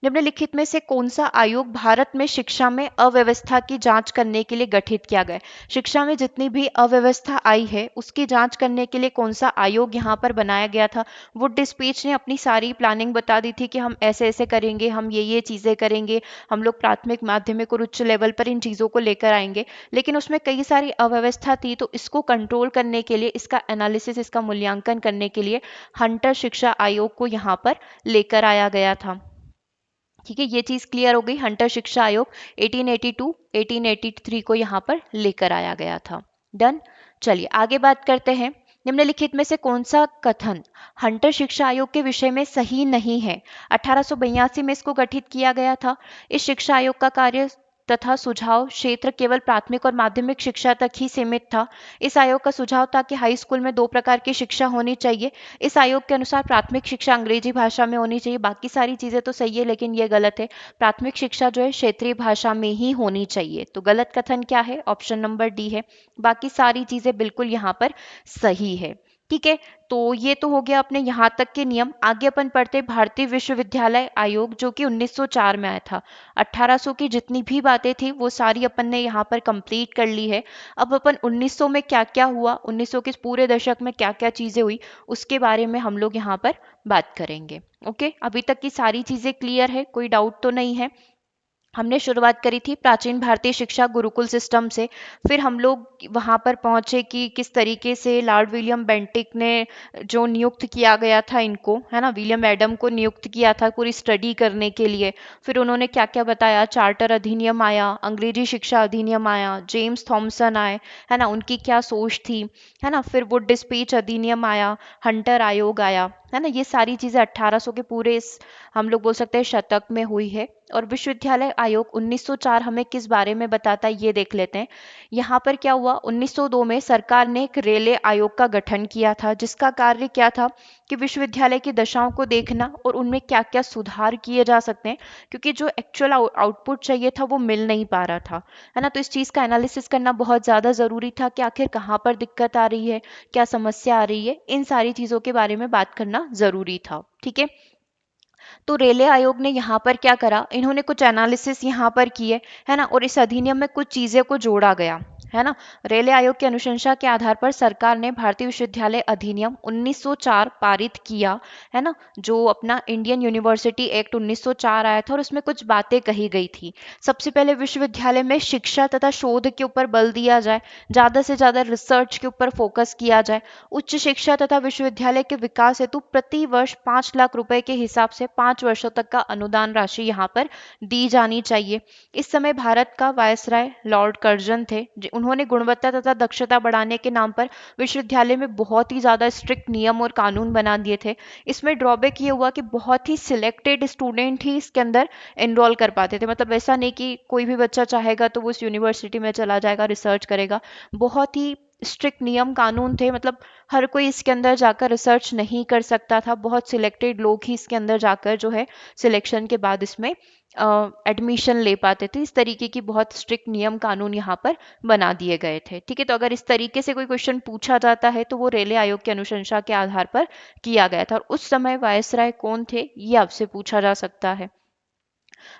A: निम्नलिखित में से कौन सा आयोग भारत में शिक्षा में अव्यवस्था की जांच करने के लिए गठित किया गया है? शिक्षा में जितनी भी अव्यवस्था आई है उसकी जांच करने के लिए कौन सा आयोग यहाँ पर बनाया गया था? वुड डिस्पैच ने अपनी सारी प्लानिंग बता दी थी कि हम ऐसे ऐसे करेंगे, हम ये चीजें करेंगे, हम लोग प्राथमिक, माध्यमिक और उच्च लेवल पर इन चीजों को लेकर आएंगे। लेकिन उसमें कई सारी अव्यवस्था थी, तो इसको कंट्रोल करने के लिए, इसका एनालिसिस, इसका मूल्यांकन करने के लिए हंटर शिक्षा आयोग को यहाँ पर लेकर आया गया था। ठीक है, ये चीज क्लियर हो गई। हंटर शिक्षा आयोग 1882 1883 को यहाँ पर लेकर आया गया था। डन। चलिए आगे बात करते हैं। निम्नलिखित में से कौन सा कथन हंटर शिक्षा आयोग के विषय में सही नहीं है? 1882 में इसको गठित किया गया था। इस शिक्षा आयोग का कार्य तथा सुझाव क्षेत्र केवल प्राथमिक और माध्यमिक शिक्षा तक ही सीमित था। इस आयोग का सुझाव था कि हाई स्कूल में दो प्रकार की शिक्षा होनी चाहिए। इस आयोग के अनुसार प्राथमिक शिक्षा अंग्रेजी भाषा में होनी चाहिए। बाकी सारी चीजें तो सही है, लेकिन ये गलत है। प्राथमिक शिक्षा जो है क्षेत्रीय भाषा में ही होनी चाहिए। तो गलत कथन क्या है, ऑप्शन नंबर डी है। बाकी सारी चीजें बिल्कुल यहाँ पर सही है। ठीक है, तो ये तो हो गया अपने यहाँ तक के नियम। आगे अपन पढ़ते भारतीय विश्वविद्यालय आयोग, जो कि 1904 में आया था। 1800 की जितनी भी बातें थी वो सारी अपन ने यहाँ पर कंप्लीट कर ली है। अब अपन 1900 में क्या क्या हुआ, 1900 के पूरे दशक में क्या क्या चीजें हुई, उसके बारे में हम लोग यहाँ पर बात करेंगे। ओके, अभी तक की सारी चीजें क्लियर है, कोई डाउट तो नहीं है? हमने शुरुआत करी थी प्राचीन भारतीय शिक्षा गुरुकुल सिस्टम से। फिर हम लोग वहां पर पहुंचे कि किस तरीके से लॉर्ड विलियम बेंटिक ने जो नियुक्त किया गया था इनको, है ना, विलियम एडम को नियुक्त किया था पूरी स्टडी करने के लिए। फिर उन्होंने क्या क्या बताया, चार्टर अधिनियम आया, अंग्रेजी शिक्षा अधिनियम आया, जेम्स थॉमसन आए, है ना, उनकी क्या सोच थी, है ना। फिर वुड डिस्पैच अधिनियम आया, हंटर आयोग आया, है ना। ये सारी चीजें 1800 के पूरे इस, हम लोग बोल सकते हैं, शतक में हुई है। और विश्वविद्यालय आयोग 1904 हमें किस बारे में बताता है ये देख लेते हैं। यहाँ पर क्या हुआ, 1902 में सरकार ने एक रेले आयोग का गठन किया था, जिसका कार्य क्या था कि विश्वविद्यालय की दशाओं को देखना और उनमें क्या क्या सुधार किए जा सकते हैं, क्योंकि जो एक्चुअल आउटपुट चाहिए था वो मिल नहीं पा रहा था, है ना। तो इस चीज का एनालिसिस करना बहुत ज्यादा जरूरी था कि आखिर कहाँ पर दिक्कत आ रही है, क्या समस्या आ रही है, इन सारी चीजों के बारे में बात करना जरूरी था। ठीक है, तो रेले आयोग ने यहाँ पर क्या करा, इन्होंने कुछ एनालिसिस यहाँ पर किए, है ना, और इस अधिनियम में कुछ चीजें को जोड़ा गया, है ना। रेले आयोग की अनुशंसा के आधार पर सरकार ने भारतीय विश्वविद्यालय अधिनियम 1904 पारित किया, है ना, जो अपना इंडियन यूनिवर्सिटी एक्ट 1904 आया था, और उसमें कुछ बातें कही गई थी। सबसे पहले विश्वविद्यालय में शिक्षा तथा शोध के ऊपर बल दिया जाए, ज्यादा से ज्यादा रिसर्च के ऊपर फोकस किया जाए। उच्च शिक्षा तथा विश्वविद्यालय के विकास हेतु प्रति वर्ष 5 लाख रुपए के हिसाब से 5 वर्षों तक का अनुदान राशि यहाँ पर दी जानी चाहिए। इस समय भारत का वायसराय लॉर्ड कर्जन थे, उन्होंने गुणवत्ता तथा दक्षता बढ़ाने के नाम पर विश्वविद्यालय में बहुत ही ज्यादा स्ट्रिक्ट नियम और कानून बना दिए थे। इसमें ड्रॉबैक ये हुआ कि बहुत ही सिलेक्टेड स्टूडेंट ही इसके अंदर एनरोल कर पाते थे। मतलब ऐसा नहीं कि कोई भी बच्चा चाहेगा तो वो उस यूनिवर्सिटी में चला जाएगा, रिसर्च करेगा। बहुत ही स्ट्रिक्ट नियम कानून थे, मतलब हर कोई इसके अंदर जाकर रिसर्च नहीं कर सकता था। बहुत सिलेक्टेड लोग ही इसके अंदर जाकर जो है सिलेक्शन के बाद इसमें एडमिशन ले पाते थे। इस तरीके की बहुत स्ट्रिक्ट नियम कानून यहाँ पर बना दिए गए थे। ठीक है, तो अगर इस तरीके से कोई क्वेश्चन पूछा जाता है तो वो रेले आयोग की अनुशंसा के आधार पर किया गया था। और उस समय वायसराय कौन थे ये आपसे पूछा जा सकता है।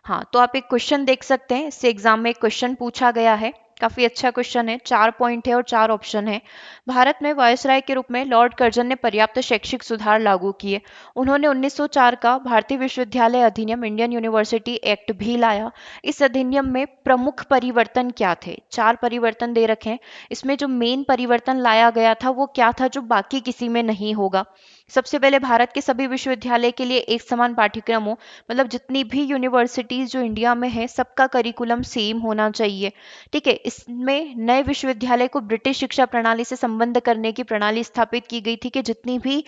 A: हाँ, तो आप एक क्वेश्चन देख सकते हैं, इससे एग्जाम में एक क्वेश्चन पूछा गया है। काफी अच्छा क्वेश्चन है, 4 पॉइंट है और 4 ऑप्शन है। भारत में वायसराय के रूप में लॉर्ड कर्जन ने पर्याप्त शैक्षिक सुधार लागू किए। उन्होंने 1904 का भारतीय विश्वविद्यालय अधिनियम, इंडियन यूनिवर्सिटी एक्ट भी लाया। इस अधिनियम में प्रमुख परिवर्तन क्या थे? 4 परिवर्तन दे रखे हैं। इसमें जो मेन परिवर्तन लाया गया था वो क्या था जो बाकी किसी में नहीं होगा? सबसे पहले भारत के सभी विश्वविद्यालय के लिए एक समान पाठ्यक्रम हो, मतलब जितनी भी यूनिवर्सिटीज जो इंडिया में है सबका करिकुलम सेम होना चाहिए। ठीक है, इसमें नए विश्वविद्यालय को ब्रिटिश शिक्षा प्रणाली से संबंध करने की प्रणाली स्थापित की गई थी कि जितनी भी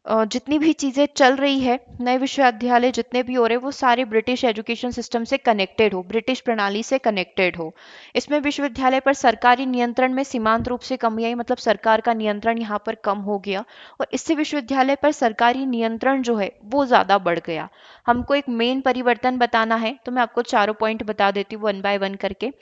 A: जितनी भी चीज़ें चल रही है, नए विश्वविद्यालय जितने भी हो रहे वो सारे ब्रिटिश एजुकेशन सिस्टम से कनेक्टेड हो, ब्रिटिश प्रणाली से कनेक्टेड हो। इसमें विश्वविद्यालय पर सरकारी नियंत्रण में सीमांत रूप से कमी आई, मतलब सरकार का नियंत्रण यहाँ पर कम हो गया और इससे विश्वविद्यालय पर सरकारी नियंत्रण जो है वो ज़्यादा बढ़ गया। हमको एक मेन परिवर्तन बताना है तो मैं आपको चारों पॉइंट बता देती हूँ वन बाय वन करके।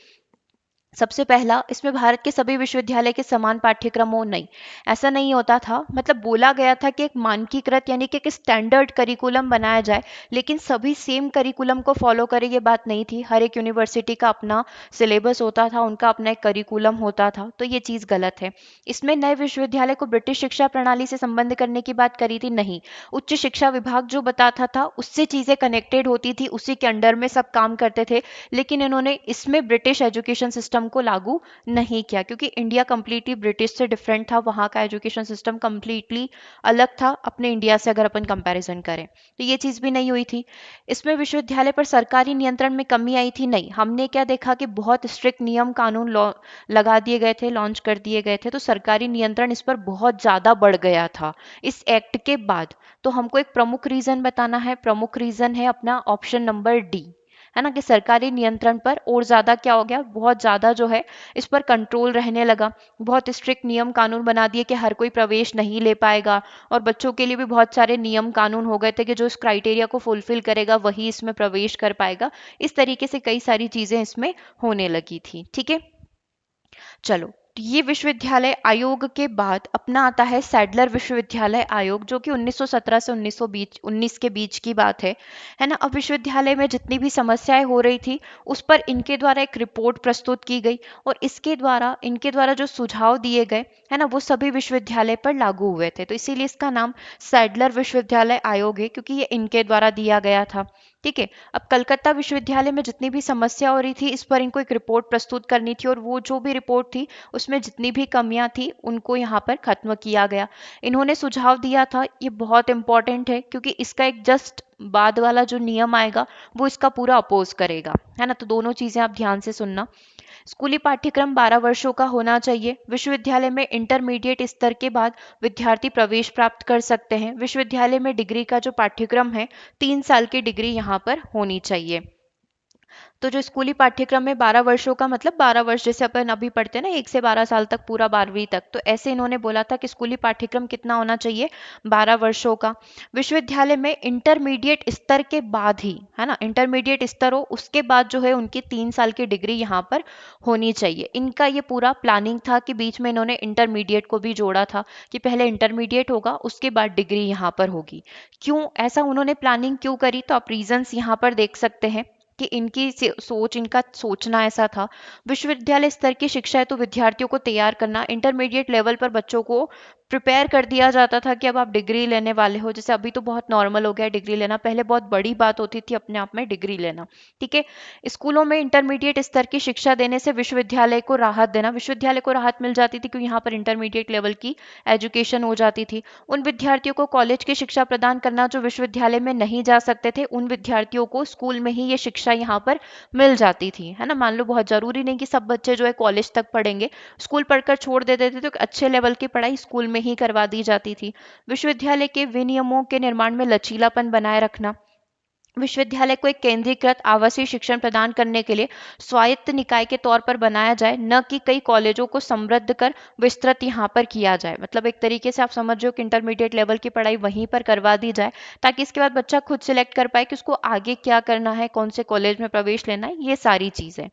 A: सबसे पहला, इसमें भारत के सभी विश्वविद्यालय के समान पाठ्यक्रम हो नहीं, ऐसा नहीं होता था। मतलब बोला गया था कि एक मानकीकृत यानी कि एक स्टैंडर्ड करिकुलम बनाया जाए, लेकिन सभी सेम करिकुलम को फॉलो करे ये बात नहीं थी। हर एक यूनिवर्सिटी का अपना सिलेबस होता था, उनका अपना एक करिकुलम होता था, तो ये चीज़ गलत है। इसमें नए विश्वविद्यालय को ब्रिटिश शिक्षा प्रणाली से संबंध करने की बात करी थी, नहीं। उच्च शिक्षा विभाग जो बताता था उससे चीज़ें कनेक्टेड होती थी, उसी के अंडर में सब काम करते थे, लेकिन इन्होंने इसमें ब्रिटिश एजुकेशन सिस्टम को लागू नहीं किया, क्योंकि इंडिया कंप्लीटली ब्रिटिश से डिफरेंट था। वहाँ का एजुकेशन सिस्टम कंप्लीटली अलग था अपने इंडिया से, अगर अपन कंपैरिजन करें तो ये चीज़ भी नहीं हुई थी। इसमें विश्वविद्यालय पर सरकारी नियंत्रण में कमी आई थी, नहीं। हमने क्या देखा कि बहुत स्ट्रिक्ट नियम कानून लगा दिए गए थे, लॉन्च कर दिए गए थे, तो सरकारी नियंत्रण इस पर बहुत ज़्यादा बढ़ गया था इस एक्ट के बाद। तो हमको एक प्रमुख रीज़न बताना है, प्रमुख रीज़न है अपना ऑप्शन नंबर डी, है ना, कि सरकारी नियंत्रण पर और ज्यादा क्या हो गया, बहुत ज्यादा जो है इस पर कंट्रोल रहने लगा। बहुत स्ट्रिक्ट नियम कानून बना दिए कि हर कोई प्रवेश नहीं ले पाएगा, और बच्चों के लिए भी बहुत सारे नियम कानून हो गए थे कि जो इस क्राइटेरिया को फुलफिल करेगा वही इसमें प्रवेश कर पाएगा। इस तरीके से कई सारी चीजें इसमें होने लगी थी। ठीक है, चलो, तो ये विश्वविद्यालय आयोग के बाद अपना आता है सैडलर विश्वविद्यालय आयोग, जो कि 1917 से 1919 के बीच की बात है ना। अब विश्वविद्यालय में जितनी भी समस्याएं हो रही थी उस पर इनके द्वारा एक रिपोर्ट प्रस्तुत की गई, और इनके द्वारा जो सुझाव दिए गए, है ना, वो सभी विश्वविद्यालय पर लागू हुए थे। तो इसीलिए इसका नाम सैडलर विश्वविद्यालय आयोग है, क्योंकि ये इनके द्वारा दिया गया था। ठीक है, अब कलकत्ता विश्वविद्यालय में जितनी भी समस्या हो रही थी इस पर इनको एक रिपोर्ट प्रस्तुत करनी थी, और वो जो भी रिपोर्ट थी उसमें जितनी भी कमियां थी उनको यहाँ पर खत्म किया गया। इन्होंने सुझाव दिया था, ये बहुत इंपॉर्टेंट है क्योंकि इसका एक जस्ट बाद वाला जो नियम आएगा वो इसका पूरा अपोज करेगा, है ना। तो दोनों चीजें आप ध्यान से सुनना। स्कूली पाठ्यक्रम 12 वर्षों का होना चाहिए। विश्वविद्यालय में इंटरमीडिएट स्तर के बाद विद्यार्थी प्रवेश प्राप्त कर सकते हैं। विश्वविद्यालय में डिग्री का जो पाठ्यक्रम है, 3 साल की डिग्री यहाँ पर होनी चाहिए। तो जो स्कूली पाठ्यक्रम में 12 वर्षों का, मतलब 12 वर्ष जैसे अपन अभी पढ़ते हैं ना, 1 से 12 साल तक, पूरा 12वीं तक, तो ऐसे इन्होंने बोला था कि स्कूली पाठ्यक्रम कितना होना चाहिए, 12 वर्षों का। विश्वविद्यालय में इंटरमीडिएट स्तर के बाद ही, है ना, इंटरमीडिएट स्तर हो उसके बाद जो है उनकी 3 साल की डिग्री यहाँ पर होनी चाहिए। इनका ये पूरा प्लानिंग था कि बीच में इन्होंने इंटरमीडिएट को भी जोड़ा था कि पहले इंटरमीडिएट होगा उसके बाद डिग्री यहाँ पर होगी। क्यों ऐसा उन्होंने प्लानिंग क्यों करी, तो आप रीजंस यहाँ पर देख सकते हैं कि इनकी सोच, इनका सोचना ऐसा था। विश्वविद्यालय स्तर की शिक्षा है तो विद्यार्थियों को तैयार करना, इंटरमीडिएट लेवल पर बच्चों को प्रिपेयर कर दिया जाता था कि अब आप डिग्री लेने वाले हो। जैसे अभी तो बहुत नॉर्मल हो गया डिग्री लेना, पहले बहुत बड़ी बात होती थी अपने आप में डिग्री लेना। ठीक है, स्कूलों में इंटरमीडिएट स्तर की शिक्षा देने से विश्वविद्यालय को राहत देना, विश्वविद्यालय को राहत मिल जाती थी क्योंकि यहाँ पर इंटरमीडिएट लेवल की एजुकेशन हो जाती थी। उन विद्यार्थियों को कॉलेज की शिक्षा प्रदान करना जो विश्वविद्यालय में नहीं जा सकते थे, उन विद्यार्थियों को स्कूल में ही ये शिक्षा यहाँ पर मिल जाती थी, है ना। मान लो बहुत जरूरी नहीं कि सब बच्चे जो है कॉलेज तक पढ़ेंगे, स्कूल पढ़कर छोड़ देते थे, तो अच्छे लेवल की पढ़ाई स्कूल में ही करवा दी जाती थी। विश्वविद्यालय के विनियमों के निर्माण में लचीलापन बनाए रखना, विश्वविद्यालय को एक केंद्रीकृत आवासीय शिक्षण प्रदान करने के लिए स्वायत्त निकाय के तौर पर बनाया जाए, न कि कई कॉलेजों को समृद्ध कर विस्तृत यहाँ पर किया जाए। मतलब एक तरीके से आप समझो कि इंटरमीडिएट लेवल की पढ़ाई वहीं पर करवा दी जाए, ताकि इसके बाद बच्चा खुद सिलेक्ट कर पाए कि उसको आगे क्या करना है, कौन से कॉलेज में प्रवेश लेना है, ये सारी चीजें।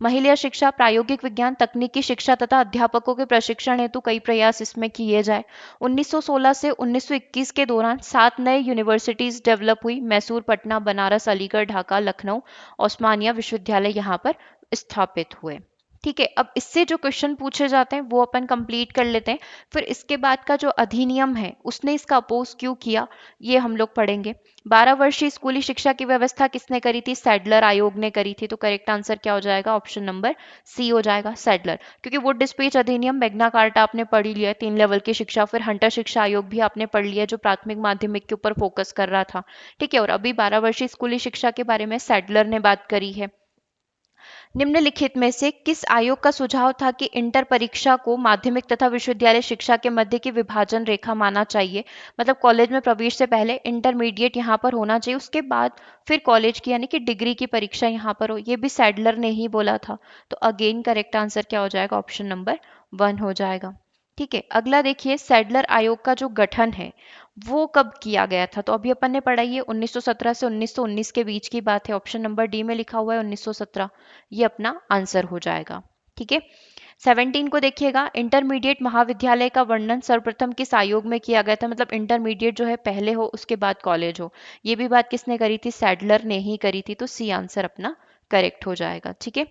A: महिला शिक्षा, प्रायोगिक विज्ञान, तकनीकी शिक्षा तथा अध्यापकों के प्रशिक्षण हेतु कई प्रयास इसमें किए जाए। 1916 से 1921 के दौरान 7 नए यूनिवर्सिटीज डेवलप हुई। मैसूर, पटना, बनारस, अलीगढ़, ढाका, लखनऊ, ओस्मानिया विश्वविद्यालय यहाँ पर स्थापित हुए। ठीक है, अब इससे जो क्वेश्चन पूछे जाते हैं वो अपन कंप्लीट कर लेते हैं। फिर इसके बाद का जो अधिनियम है उसने इसका अपोज क्यों किया, ये हम लोग पढ़ेंगे। 12 वर्षीय स्कूली शिक्षा की व्यवस्था किसने करी थी, सैडलर आयोग ने करी थी। तो करेक्ट आंसर क्या हो जाएगा, ऑप्शन नंबर सी हो जाएगा, सैडलर। क्योंकि वुड डिस्पेच अधिनियम, मैग्ना कार्टा आपने पढ़ ही लिया, 3 लेवल की शिक्षा। फिर हंटर शिक्षा आयोग भी आपने पढ़ लिया जो प्राथमिक माध्यमिक के ऊपर फोकस कर रहा था। ठीक है, और अभी 12 वर्षीय स्कूली शिक्षा के बारे में सैडलर ने बात करी है। निम्नलिखित में से किस आयोग का सुझाव था कि इंटर परीक्षा को माध्यमिक तथा विश्वविद्यालय शिक्षा के मध्य की विभाजन रेखा माना चाहिए? मतलब कॉलेज में प्रवेश से पहले इंटरमीडिएट यहाँ पर होना चाहिए, उसके बाद फिर कॉलेज की यानी कि डिग्री की परीक्षा यहाँ पर हो। ये भी सैडलर ने ही बोला था। तो अगेन करेक्ट आंसर क्या हो जाएगा? ऑप्शन नंबर 1 हो जाएगा। ठीक है, अगला देखिए, सैडलर आयोग का जो गठन है वो कब किया गया था? तो अभी अपन ने पढ़ा, ये 1917 से 1919 के बीच की बात है। ऑप्शन नंबर डी में लिखा हुआ है 1917, ये अपना आंसर हो जाएगा। ठीक है, 17 को देखिएगा, इंटरमीडिएट महाविद्यालय का वर्णन सर्वप्रथम किस आयोग में किया गया था? मतलब इंटरमीडिएट जो है पहले हो उसके बाद कॉलेज हो। ये भी बात किसने करी थी? सैडलर ने ही करी थी। तो सी आंसर अपना करेक्ट हो जाएगा। ठीक है,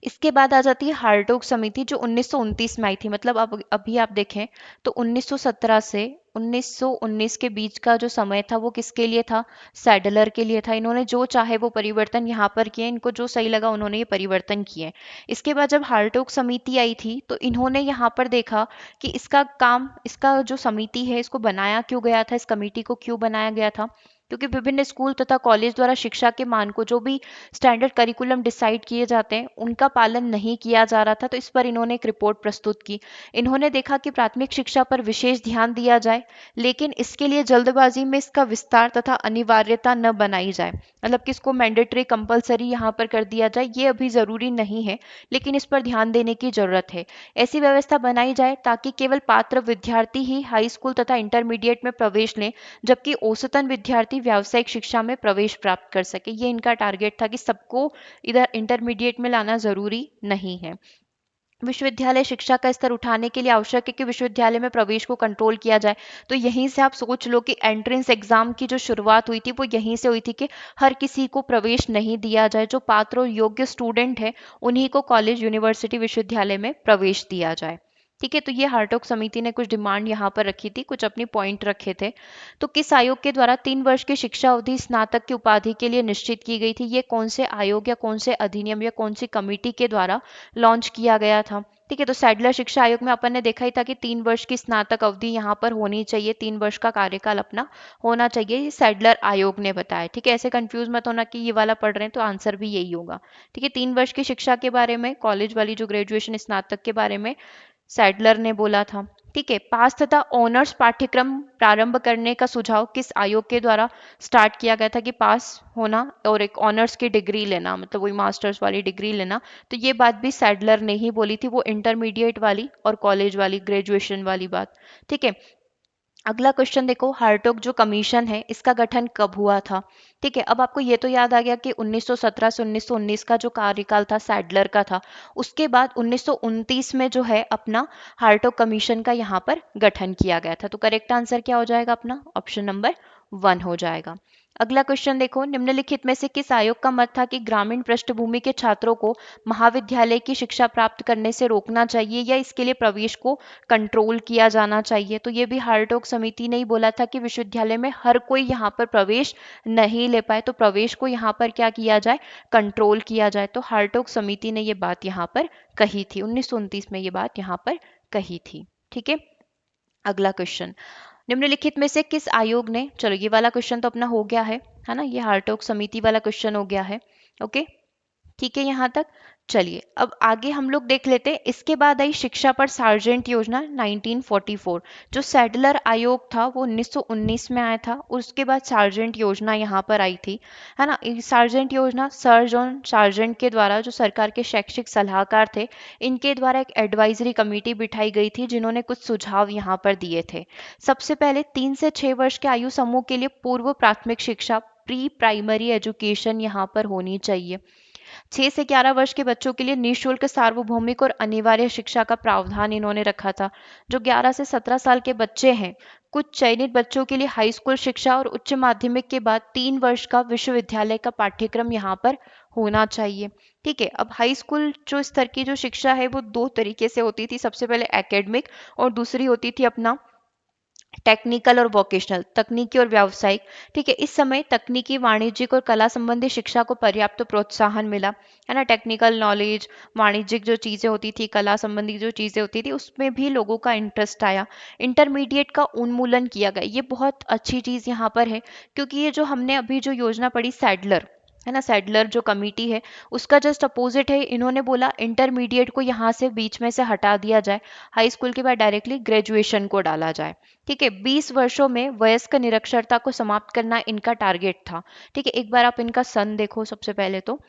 A: इसके बाद आ जाती है हार्टोग समिति जो 1929 में आई थी। मतलब अब अभी आप देखें तो 1917 से 1919 के बीच का जो समय था वो किसके लिए था? सैडलर के लिए था। इन्होंने जो चाहे वो परिवर्तन यहाँ पर किए, इनको जो सही लगा उन्होंने ये परिवर्तन किए। इसके बाद जब हार्टोग समिति आई थी तो इन्होंने यहाँ पर देखा कि इसका काम, इसका जो समिति है इसको बनाया क्यों गया था, इस कमेटी को क्यों बनाया गया था? क्योंकि विभिन्न स्कूल तथा कॉलेज द्वारा शिक्षा के मानकों, जो भी स्टैंडर्ड करिकुलम डिसाइड किए जाते हैं, उनका पालन नहीं किया जा रहा था। तो इस पर इन्होंने एक रिपोर्ट प्रस्तुत की। इन्होंने देखा कि प्राथमिक शिक्षा पर विशेष ध्यान दिया जाए, लेकिन इसके लिए जल्दबाजी में इसका विस्तार तथा अनिवार्यता न बनाई जाए। मतलब कि इसको मैंडेटरी कंपलसरी यहाँ पर कर दिया जाए, ये अभी ज़रूरी नहीं है, लेकिन इस पर ध्यान देने की ज़रूरत है। ऐसी व्यवस्था बनाई जाए ताकि केवल पात्र विद्यार्थी ही हाई स्कूल तथा इंटरमीडिएट में प्रवेश लें, जबकि औसतन विद्यार्थी व्यावसायिक शिक्षा में प्रवेश प्राप्त कर सके। ये इनका टारगेट था कि सबको इधर इंटरमीडिएट में लाना जरूरी नहीं है। विश्वविद्यालय शिक्षा का स्तर उठाने के लिए आवश्यक है कि विश्वविद्यालय में प्रवेश को कंट्रोल किया जाए। तो यहीं से आप सोच लो कि एंट्रेंस एग्जाम की जो शुरुआत हुई थी वो यहीं से हुई थी कि हर किसी को प्रवेश नहीं दिया जाए, जो पात्र और योग्य स्टूडेंट है उन्हीं को कॉलेज, यूनिवर्सिटी, विश्वविद्यालय में प्रवेश दिया जाए। ठीक है, तो ये हार्टोग समिति ने कुछ डिमांड यहाँ पर रखी थी, कुछ अपनी पॉइंट रखे थे। तो किस आयोग के द्वारा 3 वर्ष की शिक्षा अवधि स्नातक की उपाधि के लिए निश्चित की गई थी? ये कौन से आयोग या कौन से अधिनियम या कौन सी कमिटी के द्वारा लॉन्च किया गया था? ठीक है, तो सैडलर शिक्षा आयोग में अपन ने देखा ही था कि 3 वर्ष की स्नातक अवधि यहाँ पर होनी चाहिए, 3 वर्ष का कार्यकाल अपना होना चाहिए, ये सैडलर आयोग ने बताया। ठीक है, ऐसे कंफ्यूज मत होना कि ये वाला पढ़ रहे हैं तो आंसर भी यही होगा। ठीक है, 3 वर्ष की शिक्षा के बारे में, कॉलेज वाली जो ग्रेजुएशन स्नातक के बारे में सैडलर ने बोला था। ठीक है, पास तथा ऑनर्स पाठ्यक्रम प्रारंभ करने का सुझाव किस आयोग के द्वारा स्टार्ट किया गया था? कि पास होना और एक ऑनर्स की डिग्री लेना, मतलब वही मास्टर्स वाली डिग्री लेना। तो ये बात भी सैडलर ने ही बोली थी, वो इंटरमीडिएट वाली और कॉलेज वाली, ग्रेजुएशन वाली बात। ठीक है, अगला क्वेश्चन देखो, हार्टोग जो कमीशन है इसका गठन कब हुआ था? ठीक है, अब आपको ये तो याद आ गया कि 1917 से 1919 का जो कार्यकाल था सैडलर का था। उसके बाद 1929 में जो है अपना हार्टोग कमीशन का यहाँ पर गठन किया गया था। तो करेक्ट आंसर क्या हो जाएगा अपना? ऑप्शन नंबर 1 हो जाएगा। अगला क्वेश्चन देखो, निम्नलिखित में से किस आयोग का मत था कि ग्रामीण पृष्ठभूमि के छात्रों को महाविद्यालय की शिक्षा प्राप्त करने से रोकना चाहिए या इसके लिए प्रवेश को कंट्रोल किया जाना चाहिए? तो ये भी हार्टोग समिति ने ही बोला था कि विश्वविद्यालय में हर कोई यहाँ पर प्रवेश नहीं ले पाए, तो प्रवेश को यहाँ पर क्या किया जाए? कंट्रोल किया जाए। तो हार्टोग समिति ने ये बात यहाँ पर कही थी, 1929 में ये बात यहाँ पर कही थी। ठीक है, अगला क्वेश्चन, निम्नलिखित में से किस आयोग ने, चलो ये वाला क्वेश्चन तो अपना हो गया है ना, ये हार्टोग समिति वाला क्वेश्चन हो गया है। ओके, ठीक है यहाँ तक। चलिए अब आगे हम लोग देख लेते हैं। इसके बाद आई शिक्षा पर सार्जेंट योजना 1944। जो सैडलर आयोग था वो 1919 में आया था, उसके बाद सार्जेंट योजना यहाँ पर आई थी, है ना। सार्जेंट योजना सर जॉन सार्जेंट के द्वारा, जो सरकार के शैक्षिक सलाहकार थे, इनके द्वारा एक एडवाइजरी कमेटी बिठाई गई थी जिन्होंने कुछ सुझाव यहाँ पर दिए थे। सबसे पहले 3 से 6 वर्ष के आयु समूह के लिए पूर्व प्राथमिक शिक्षा, प्री प्राइमरी एजुकेशन यहाँ पर होनी चाहिए। 6 से 11 वर्ष के बच्चों के लिए निःशुल्क, सार्वभौमिक और अनिवार्य शिक्षा का प्रावधान इन्होंने रखा था। जो 11 से 17 साल के बच्चे हैं, कुछ चयनित बच्चों के लिए हाई स्कूल शिक्षा और उच्च माध्यमिक के बाद 3 वर्ष का विश्वविद्यालय का पाठ्यक्रम यहाँ पर होना चाहिए। ठीक है, अब हाई स्कूल जो स्तर की जो शिक्षा है वो 2 तरीके से होती थी। सबसे पहले एकेडमिक और दूसरी होती थी अपना टेक्निकल और वोकेशनल, तकनीकी और व्यावसायिक। ठीक है, इस समय तकनीकी, वाणिज्यिक और कला संबंधी शिक्षा को पर्याप्त प्रोत्साहन मिला, है ना। टेक्निकल नॉलेज, वाणिज्यिक जो चीज़ें होती थी, कला संबंधी जो चीज़ें होती थी, उसमें भी लोगों का इंटरेस्ट आया। इंटरमीडिएट का उन्मूलन किया गया, ये बहुत अच्छी चीज़ यहाँ पर है, क्योंकि ये जो हमने अभी जो योजना पढ़ी सैडलर, है ना, सैडलर जो कमिटी है उसका जस्ट अपोजिट है। इन्होंने बोला इंटरमीडिएट को यहाँ से बीच में से हटा दिया जाए, हाई स्कूल के बाद डायरेक्टली ग्रेजुएशन को डाला जाए। ठीक है, 20 वर्षों में वयस्क निरक्षरता को समाप्त करना इनका टारगेट था। ठीक है, एक बार आप इनका सन देखो सबसे पहले तो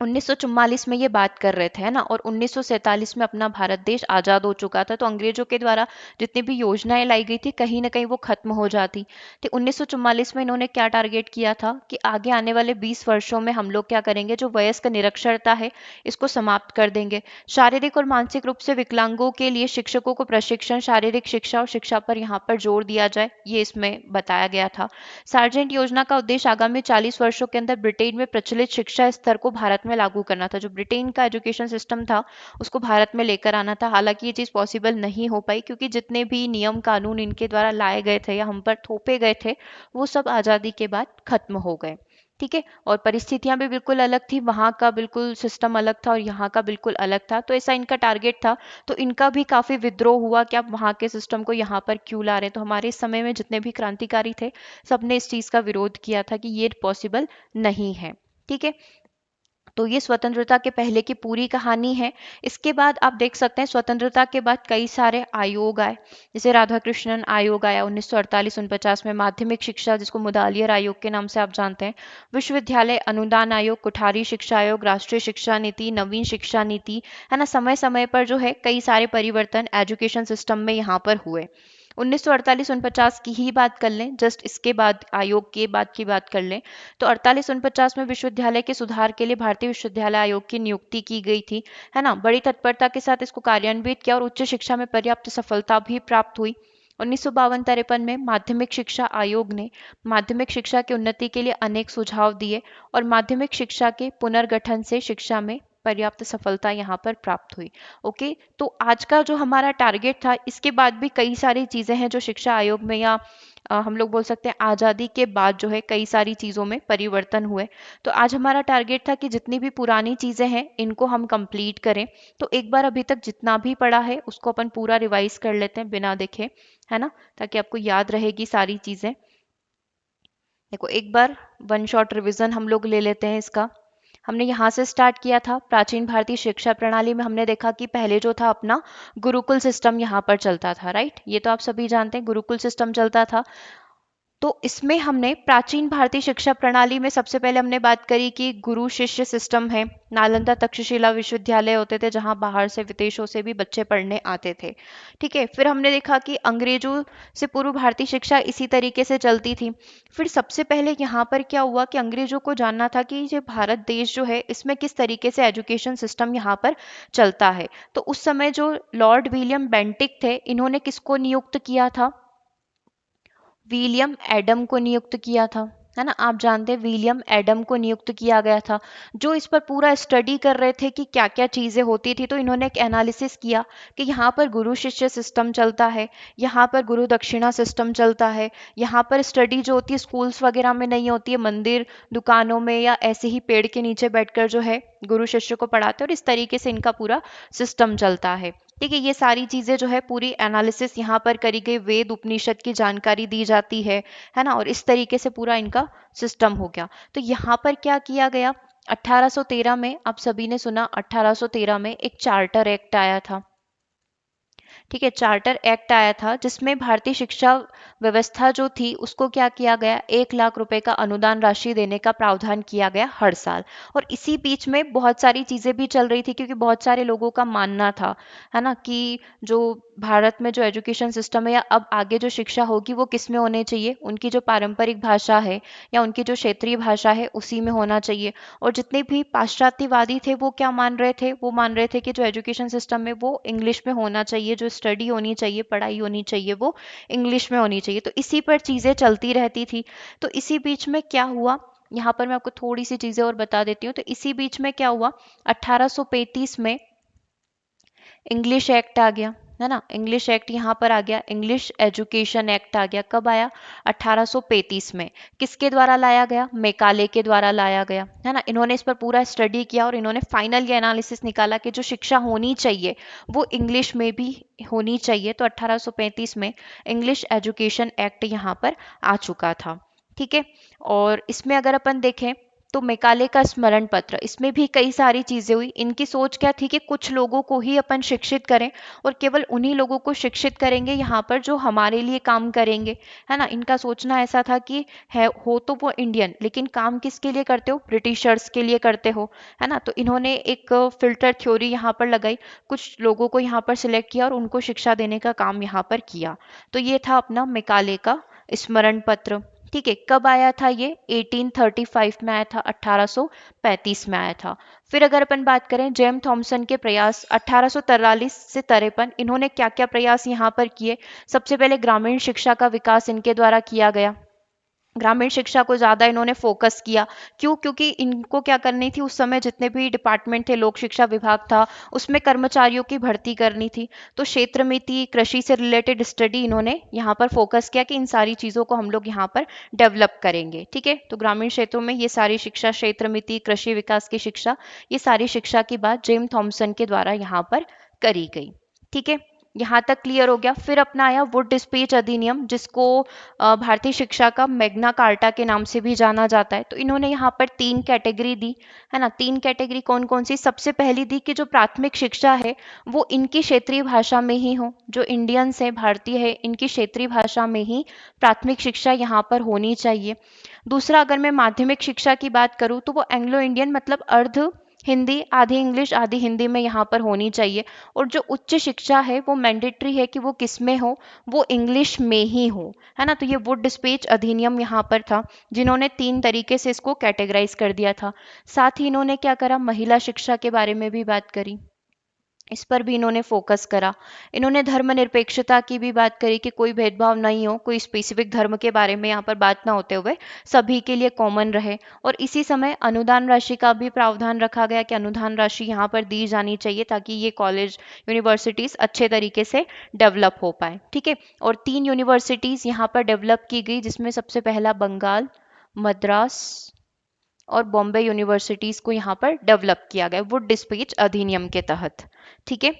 A: 1944 में ये बात कर रहे थे, है ना, और 1947 में अपना भारत देश आजाद हो चुका था। तो अंग्रेजों के द्वारा जितनी भी योजनाएं लाई गई थी कहीं ना कहीं वो खत्म हो जाती। तो 1944 में इन्होंने क्या टारगेट किया था कि आगे आने वाले 20 वर्षों में हम लोग क्या करेंगे, जो वयस्क निरक्षरता है इसको समाप्त कर देंगे। शारीरिक और मानसिक रूप से विकलांगों के लिए शिक्षकों को प्रशिक्षण, शारीरिक शिक्षा और शिक्षा पर यहाँ पर जोर दिया जाए, ये इसमें बताया गया था। सार्जेंट योजना का उद्देश्य आगामी 40 वर्षों के अंदर ब्रिटेन में प्रचलित शिक्षा स्तर को भारत में लागू करना था। जो ब्रिटेन का एजुकेशन सिस्टम था उसको भारत में लेकर आना था। हालांकि ये चीज़ पॉसिबल नहीं हो पाई क्योंकि जितने भी नियम कानून इनके द्वारा लाए गए थे या हम पर थोपे गए थे वो सब आज़ादी के बाद खत्म हो गए। ठीक है, और परिस्थितियां भी बिल्कुल अलग थी, वहां का बिल्कुल सिस्टम अलग था और यहाँ का बिल्कुल अलग था। तो ऐसा इनका टारगेट था। तो इनका भी काफी विद्रोह हुआ कि आप वहां के सिस्टम को यहाँ पर क्यों ला रहे हैं। तो हमारे इस समय में जितने भी क्रांतिकारी थे सबने इस चीज का विरोध किया था कि ये पॉसिबल नहीं है। ठीक है, तो ये स्वतंत्रता के पहले की पूरी कहानी है। इसके बाद आप देख सकते हैं स्वतंत्रता के बाद कई सारे आयोग आए, जैसे राधा कृष्णन आयोग आया 1948-49 में, माध्यमिक शिक्षा जिसको मुदालियर आयोग के नाम से आप जानते हैं, विश्वविद्यालय अनुदान आयोग, कुठारी शिक्षा आयोग, राष्ट्रीय शिक्षा नीति, नवीन शिक्षा नीति, है ना। समय समय पर जो है कई सारे परिवर्तन एजुकेशन सिस्टम में यहाँ पर हुए। 1948-49 की ही बात कर लें, जस्ट इसके बाद आयोग के बाद की बात कर लें, तो 48-49 में विश्वविद्यालय के सुधार के लिए भारतीय विश्वविद्यालय आयोग की नियुक्ति की गई थी, है ना। बड़ी तत्परता के साथ इसको कार्यान्वित किया और उच्च शिक्षा में पर्याप्त सफलता भी प्राप्त हुई। 1952-53 में माध्यमिक शिक्षा आयोग ने माध्यमिक शिक्षा की उन्नति के लिए अनेक सुझाव दिए और माध्यमिक शिक्षा के पुनर्गठन से शिक्षा में पर्याप्त सफलता यहाँ पर प्राप्त हुई। ओके, तो आज का जो हमारा टारगेट था, इसके बाद भी कई सारी चीजें हैं जो शिक्षा आयोग में या हम लोग बोल सकते हैं आज़ादी के बाद जो है कई सारी चीज़ों में परिवर्तन हुए। तो आज हमारा टारगेट था कि जितनी भी पुरानी चीज़ें हैं इनको हम कंप्लीट करें। तो एक बार अभी तक जितना भी पढ़ा है उसको अपन पूरा रिवाइज कर लेते हैं बिना देखे, है ना, ताकि आपको याद रहेगी सारी चीज़ें। देखो एक बार वन शॉट रिवीजन हम लोग ले लेते हैं इसका। हमने यहाँ से स्टार्ट किया था, प्राचीन भारतीय शिक्षा प्रणाली में हमने देखा कि पहले जो था अपना गुरुकुल सिस्टम यहाँ पर चलता था, राइट। ये तो आप सभी जानते हैं गुरुकुल सिस्टम चलता था। तो इसमें हमने प्राचीन भारतीय शिक्षा प्रणाली में सबसे पहले हमने बात करी कि गुरु शिष्य सिस्टम है। नालंदा तक्षशिला विश्वविद्यालय होते थे जहां बाहर से विदेशों से भी बच्चे पढ़ने आते थे। ठीक है, फिर हमने देखा कि अंग्रेजों से पूर्व भारतीय शिक्षा इसी तरीके से चलती थी। फिर सबसे पहले यहाँ पर क्या हुआ कि अंग्रेजों को जानना था कि ये भारत देश जो है इसमें किस तरीके से एजुकेशन सिस्टम यहाँ पर चलता है। तो उस समय जो लॉर्ड विलियम बेंटिक थे इन्होंने किसको नियुक्त किया था, विलियम एडम को नियुक्त किया था, है ना। आप जानते हैं विलियम एडम को नियुक्त किया गया था जो इस पर पूरा स्टडी कर रहे थे कि क्या क्या चीज़ें होती थी। तो इन्होंने एक एनालिसिस किया कि यहाँ पर गुरु शिष्य सिस्टम चलता है, यहाँ पर गुरु दक्षिणा सिस्टम चलता है, यहाँ पर स्टडी जो होती है स्कूल्स वगैरह में नहीं होती है, मंदिर दुकानों में या ऐसे ही पेड़ के नीचे बैठकर जो है गुरु शिष्य को पढ़ाते हैं, और इस तरीके से इनका पूरा सिस्टम चलता है। ठीक है, ये सारी चीजें जो है पूरी एनालिसिस यहाँ पर करी गई, वेद उपनिषद की जानकारी दी जाती है ना, और इस तरीके से पूरा इनका सिस्टम हो गया। तो यहाँ पर क्या किया गया, 1813 में, आप सभी ने सुना 1813 में एक चार्टर एक्ट आया था। ठीक है, चार्टर एक्ट आया था जिसमें भारतीय शिक्षा व्यवस्था जो थी उसको क्या किया गया, 1 लाख रुपए का अनुदान राशि देने का प्रावधान किया गया हर साल। और इसी बीच में बहुत सारी चीजें भी चल रही थी क्योंकि बहुत सारे लोगों का मानना था, है ना, कि जो भारत में जो एजुकेशन सिस्टम है या अब आगे जो शिक्षा होगी वो किस में होने चाहिए, उनकी जो पारंपरिक भाषा है या उनकी जो क्षेत्रीय भाषा है उसी में होना चाहिए। और जितने भी पाश्चात्यवादी थे वो क्या मान रहे थे, वो मान रहे थे कि जो एजुकेशन सिस्टम है वो इंग्लिश में होना चाहिए, जो स्टडी होनी चाहिए, पढ़ाई होनी चाहिए, वो इंग्लिश में होनी चाहिए। तो इसी पर चीज़ें चलती रहती थी। तो इसी बीच में क्या हुआ, यहाँ पर मैं आपको थोड़ी सी चीज़ें और बता देती हूँ। तो इसी बीच में क्या हुआ, 1835 में इंग्लिश एक्ट आ गया, है ना। इंग्लिश एक्ट यहाँ पर आ गया, इंग्लिश एजुकेशन एक्ट आ गया। कब आया, 1835 में। किसके द्वारा लाया गया, मैकाले के द्वारा लाया गया, है ना। इन्होंने इस पर पूरा स्टडी किया और इन्होंने फाइनल ये एनालिसिस निकाला कि जो शिक्षा होनी चाहिए वो इंग्लिश में भी होनी चाहिए। तो 1835 में इंग्लिश एजुकेशन एक्ट यहाँ पर आ चुका था। ठीक है, और इसमें अगर अपन देखें तो मेकाले का स्मरण पत्र, इसमें भी कई सारी चीजें हुई। इनकी सोच क्या थी कि कुछ लोगों को ही अपन शिक्षित करें और केवल उन्हीं लोगों को शिक्षित करेंगे यहाँ पर जो हमारे लिए काम करेंगे, है ना। इनका सोचना ऐसा था कि है हो तो वो इंडियन, लेकिन काम किसके लिए करते हो, ब्रिटिशर्स के लिए करते हो, है ना। तो इन्होंने एक फिल्टर थ्योरी यहाँ पर लगाई, कुछ लोगों को यहाँ पर सिलेक्ट किया और उनको शिक्षा देने का काम यहाँ पर किया। तो ये था अपना मेकाले का स्मरण पत्र। ठीक है, कब आया था ये, 1835 में आया था, 1835 में आया था। फिर अगर अपन बात करें जेम थॉमसन के प्रयास 1843 से 53, इन्होंने क्या क्या प्रयास यहाँ पर किए। सबसे पहले ग्रामीण शिक्षा का विकास इनके द्वारा किया गया, ग्रामीण शिक्षा को ज्यादा इन्होंने फोकस किया। क्यों, क्योंकि इनको क्या करनी थी, उस समय जितने भी डिपार्टमेंट थे, लोक शिक्षा विभाग था, उसमें कर्मचारियों की भर्ती करनी थी। तो क्षेत्र मिति, कृषि से रिलेटेड स्टडी इन्होंने यहाँ पर फोकस किया कि इन सारी चीजों को हम लोग यहाँ पर डेवलप करेंगे। ठीक है, तो ग्रामीण क्षेत्रों में ये सारी शिक्षा, क्षेत्र मिति, कृषि विकास की शिक्षा, ये सारी शिक्षा की बात जेम थॉमसन के द्वारा यहाँ पर करी गई। ठीक है, यहाँ तक क्लियर हो गया। फिर अपना आया वुड डिस्पेच अधिनियम, जिसको भारतीय शिक्षा का मैग्ना कार्टा के नाम से भी जाना जाता है। तो इन्होंने यहाँ पर 3 कैटेगरी दी, है ना। 3 कैटेगरी कौन कौन सी, सबसे पहली दी कि जो प्राथमिक शिक्षा है वो इनकी क्षेत्रीय भाषा में ही हो, जो इंडियंस है, भारतीय है, इनकी क्षेत्रीय भाषा में ही प्राथमिक शिक्षा यहाँ पर होनी चाहिए। दूसरा, अगर मैं माध्यमिक शिक्षा की बात करूँ तो वो एंग्लो इंडियन, मतलब अर्ध हिंदी, आधी इंग्लिश आधी हिंदी में यहाँ पर होनी चाहिए। और जो उच्च शिक्षा है वो मैंडेटरी है कि वो किस में हो, वो इंग्लिश में ही हो, है ना। तो ये वुड डिस्पेच अधिनियम यहाँ पर था, जिन्होंने 3 तरीके से इसको कैटेगराइज कर दिया था। साथ ही इन्होंने क्या करा, महिला शिक्षा के बारे में भी बात करी, इस पर भी इन्होंने फोकस करा। इन्होंने धर्मनिरपेक्षता की भी बात करी कि कोई भेदभाव नहीं हो, कोई स्पेसिफिक धर्म के बारे में यहाँ पर बात ना होते हुए सभी के लिए कॉमन रहे। और इसी समय अनुदान राशि का भी प्रावधान रखा गया कि अनुदान राशि यहाँ पर दी जानी चाहिए ताकि ये कॉलेज, यूनिवर्सिटीज अच्छे तरीके से डेवलप हो पाए। ठीक है, और 3 यूनिवर्सिटीज यहाँ पर डेवलप की गई, जिसमें सबसे पहला बंगाल, मद्रास और बॉम्बे यूनिवर्सिटीज को यहाँ पर डेवलप किया गया वुड डिस्पेच अधिनियम के तहत। ठीक है,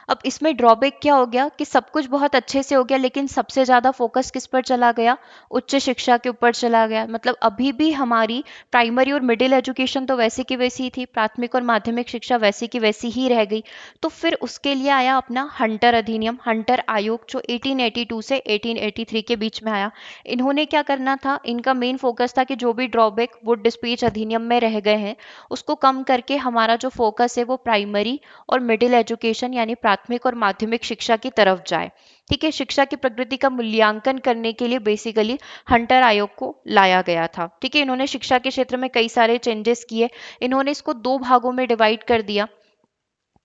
A: अब इसमें ड्रॉबैक क्या हो गया कि सब कुछ बहुत अच्छे से हो गया, लेकिन सबसे ज्यादा फोकस किस पर चला गया, उच्च शिक्षा के ऊपर चला गया। मतलब अभी भी हमारी प्राइमरी और मिडिल एजुकेशन तो वैसी की वैसी थी, प्राथमिक और माध्यमिक शिक्षा वैसी की वैसी ही रह गई। तो फिर उसके लिए आया अपना हंटर अधिनियम, हंटर आयोग, जो 1882 से 1883 के बीच में आया। इन्होंने क्या करना था, इनका मेन फोकस था कि जो भी ड्रॉबैक वुड डिस्पेच अधिनियम में रह गए हैं उसको कम करके हमारा जो फोकस है वो प्राइमरी और मिडिल एजुकेशन यानी प्राथमिक और माध्यमिक शिक्षा की तरफ जाए। ठीक है, शिक्षा की प्रगति का मूल्यांकन करने के लिए बेसिकली हंटर आयोग को लाया गया था। ठीक है, इन्होंने शिक्षा के क्षेत्र में कई सारे चेंजेस किए। इन्होंने इसको 2 भागों में डिवाइड कर दिया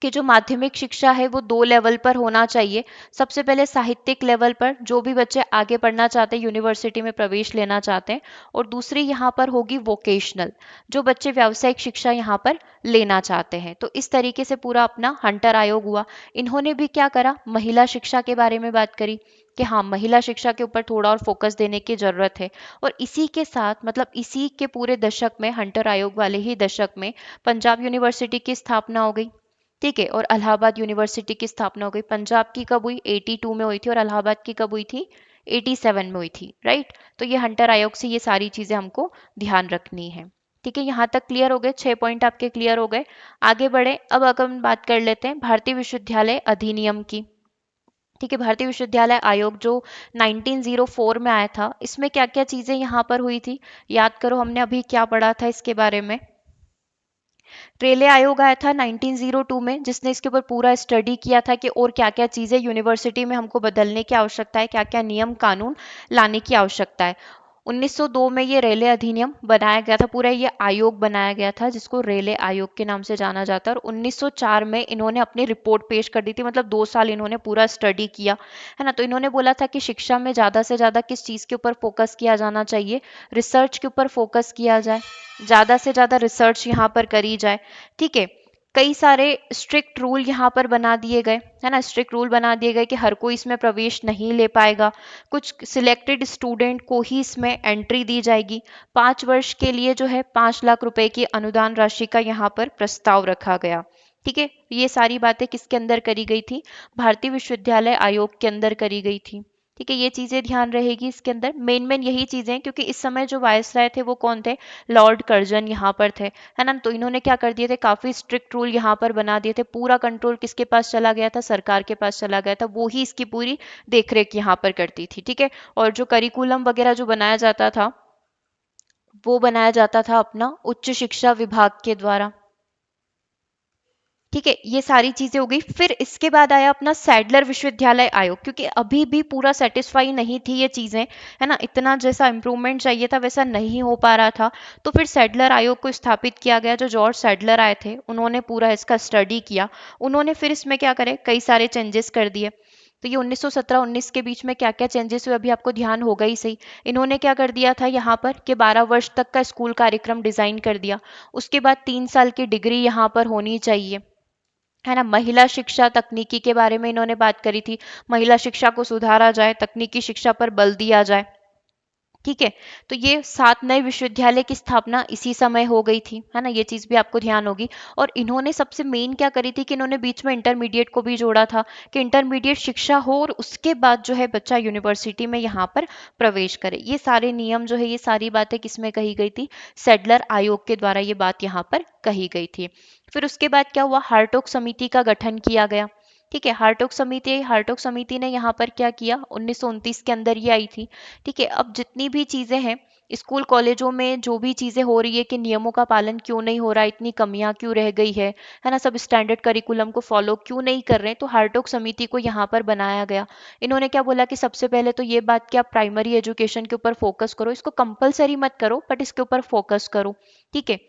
A: कि जो माध्यमिक शिक्षा है वो 2 लेवल पर होना चाहिए। सबसे पहले साहित्यिक लेवल पर, जो भी बच्चे आगे पढ़ना चाहते हैं, यूनिवर्सिटी में प्रवेश लेना चाहते हैं। और दूसरी यहाँ पर होगी वोकेशनल, जो बच्चे व्यावसायिक शिक्षा यहाँ पर लेना चाहते हैं। तो इस तरीके से पूरा अपना हंटर आयोग हुआ। इन्होंने भी क्या करा, महिला शिक्षा के बारे में बात करी कि हाँ, महिला शिक्षा के ऊपर थोड़ा और फोकस देने की जरूरत है। और इसी के साथ, मतलब इसी के पूरे दशक में, हंटर आयोग वाले ही दशक में, पंजाब यूनिवर्सिटी की स्थापना हो गई। ठीक है, और इलाहाबाद यूनिवर्सिटी की स्थापना हो गई। पंजाब की कब हुई, 82 में हुई थी, और इलाहाबाद की कब हुई थी, 87 में हुई थी। राइट, तो ये हंटर आयोग से ये सारी चीजें हमको ध्यान रखनी है। ठीक है, यहाँ तक क्लियर हो गए, 6 पॉइंट आपके क्लियर हो गए। आगे बढ़े, अब अगर हम बात कर लेते हैं भारतीय विश्वविद्यालय अधिनियम की। ठीक है, भारतीय विश्वविद्यालय आयोग जो 1904 में आया था, इसमें क्या क्या चीजें यहाँ पर हुई थी, याद करो हमने अभी क्या पढ़ा था इसके बारे में। रेले आयोग आया था 1902 में, जिसने इसके ऊपर पूरा स्टडी किया था कि और क्या क्या चीज़ें यूनिवर्सिटी में हमको बदलने की आवश्यकता है, क्या क्या नियम कानून लाने की आवश्यकता है। 1902 में ये रेले अधिनियम बनाया गया था, पूरा ये आयोग बनाया गया था जिसको रेले आयोग के नाम से जाना जाता है। और 1904 में इन्होंने अपनी रिपोर्ट पेश कर दी थी, मतलब 2 साल इन्होंने पूरा स्टडी किया, है ना। तो इन्होंने बोला था कि शिक्षा में ज़्यादा से ज़्यादा किस चीज़ के ऊपर फोकस किया जाना चाहिए, रिसर्च के ऊपर फोकस किया जाए, ज़्यादा से ज़्यादा रिसर्च यहाँ पर करी जाए। ठीक है, कई सारे स्ट्रिक्ट रूल यहाँ पर बना दिए गए, है ना। स्ट्रिक्ट रूल बना दिए गए कि हर कोई इसमें प्रवेश नहीं ले पाएगा, कुछ सिलेक्टेड स्टूडेंट को ही इसमें एंट्री दी जाएगी। 5 वर्ष के लिए जो है 5 लाख रुपए की अनुदान राशि का यहाँ पर प्रस्ताव रखा गया। ठीक है, ये सारी बातें किसके अंदर करी गई थी, भारतीय विश्वविद्यालय आयोग के अंदर करी गई थी। ठीक है, ये चीज़ें ध्यान रहेगी इसके अंदर। मेन मेन यही चीज़ें हैं, क्योंकि इस समय जो वायसराय थे वो कौन थे, लॉर्ड कर्जन यहाँ पर थे, है ना। तो इन्होंने क्या कर दिए थे, काफ़ी स्ट्रिक्ट रूल यहाँ पर बना दिए थे। पूरा कंट्रोल किसके पास चला गया था, सरकार के पास चला गया था। वो ही इसकी पूरी देखरेख यहाँ पर करती थी। ठीक है, और जो करिकुलम वगैरह जो बनाया जाता था वो बनाया जाता था अपना उच्च शिक्षा विभाग के द्वारा। ठीक है, ये सारी चीजें हो गई। फिर इसके बाद आया अपना सैडलर विश्वविद्यालय आयोग, क्योंकि अभी भी पूरा सेटिस्फाई नहीं थी ये चीजें, है ना। इतना जैसा इम्प्रूवमेंट चाहिए था वैसा नहीं हो पा रहा था। तो फिर सैडलर आयोग को स्थापित किया गया। जो जॉर्ज सैडलर आए थे उन्होंने पूरा इसका स्टडी किया। उन्होंने फिर इसमें क्या करे, कई सारे चेंजेस कर दिए। तो ये 1917-19 के बीच में क्या क्या चेंजेस हुए अभी आपको ध्यान होगा ही सही। इन्होंने क्या कर दिया था यहाँ पर कि 12 वर्ष तक का स्कूल कार्यक्रम डिजाइन कर दिया। उसके बाद 3 साल की डिग्री यहाँ पर होनी चाहिए, है ना। महिला शिक्षा तकनीकी के बारे में इन्होंने बात करी थी। महिला शिक्षा को सुधारा जाए, तकनीकी शिक्षा पर बल दिया जाए। ठीक है, तो ये 7 नए विश्वविद्यालय की स्थापना इसी समय हो गई थी, है ना। ये चीज भी आपको ध्यान होगी। और इन्होंने सबसे मेन क्या करी थी कि इन्होंने बीच में इंटरमीडिएट को भी जोड़ा था, कि इंटरमीडिएट शिक्षा हो और उसके बाद जो है बच्चा यूनिवर्सिटी में यहाँ पर प्रवेश करे। ये सारे नियम जो है, ये सारी बातें किसमें कही गई थी, सेडलर आयोग के द्वारा ये बात यहाँ पर कही गई थी। फिर उसके बाद क्या हुआ, हार्टोग समिति का गठन किया गया। ठीक है, हार्टोग समिति ने यहाँ पर क्या किया, 1929 के अंदर ये आई थी। ठीक है, अब जितनी भी चीजें हैं स्कूल कॉलेजों में, जो भी चीजें हो रही है कि नियमों का पालन क्यों नहीं हो रहा, इतनी कमियां क्यों रह गई है ना, सब स्टैंडर्ड करिकुलम को फॉलो क्यों नहीं कर रहे हैं, तो हार्टोग समिति को यहाँ पर बनाया गया। इन्होंने क्या बोला कि सबसे पहले तो ये बात कि आप प्राइमरी एजुकेशन के ऊपर फोकस करो, इसको कंपलसरी मत करो बट इसके ऊपर फोकस करो। ठीक है,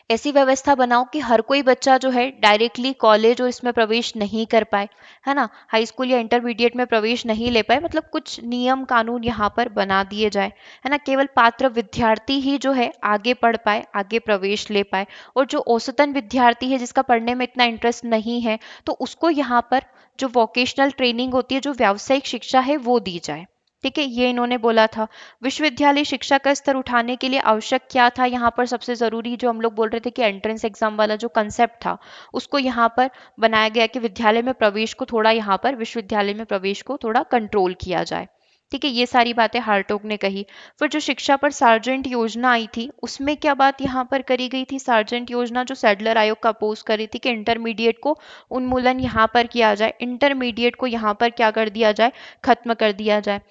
A: ऐसी व्यवस्था बनाओ कि हर कोई बच्चा जो है डायरेक्टली कॉलेज और इसमें प्रवेश नहीं कर पाए, है ना। हाई स्कूल या इंटरमीडिएट में प्रवेश नहीं ले पाए, मतलब कुछ नियम कानून यहाँ पर बना दिए जाए, है ना। केवल पात्र विद्यार्थी ही जो है आगे पढ़ पाए, आगे प्रवेश ले पाए। और जो औसतन विद्यार्थी है जिसका पढ़ने में इतना इंटरेस्ट नहीं है, तो उसको यहाँ पर जो वोकेशनल ट्रेनिंग होती है, जो व्यावसायिक शिक्षा है वो दी जाए। ठीक है, ये इन्होंने बोला था। विश्वविद्यालय शिक्षा का स्तर उठाने के लिए आवश्यक क्या था, यहाँ पर सबसे जरूरी जो हम लोग बोल रहे थे कि एंट्रेंस एग्जाम वाला जो कंसेप्ट था, उसको यहाँ पर बनाया गया कि विद्यालय में प्रवेश को थोड़ा, यहाँ पर विश्वविद्यालय में प्रवेश को थोड़ा कंट्रोल किया जाए। ठीक है, ये सारी बातें हार्टोग ने कही। फिर जो शिक्षा पर सार्जेंट योजना आई थी, उसमें क्या बात यहाँ पर करी गई थी, सार्जेंट योजना जो सैडलर आयोग का अपोज करी थी कि इंटरमीडिएट को उन्मूलन यहाँ पर किया जाए, इंटरमीडिएट को यहाँ पर क्या कर दिया जाए, खत्म कर दिया जाए।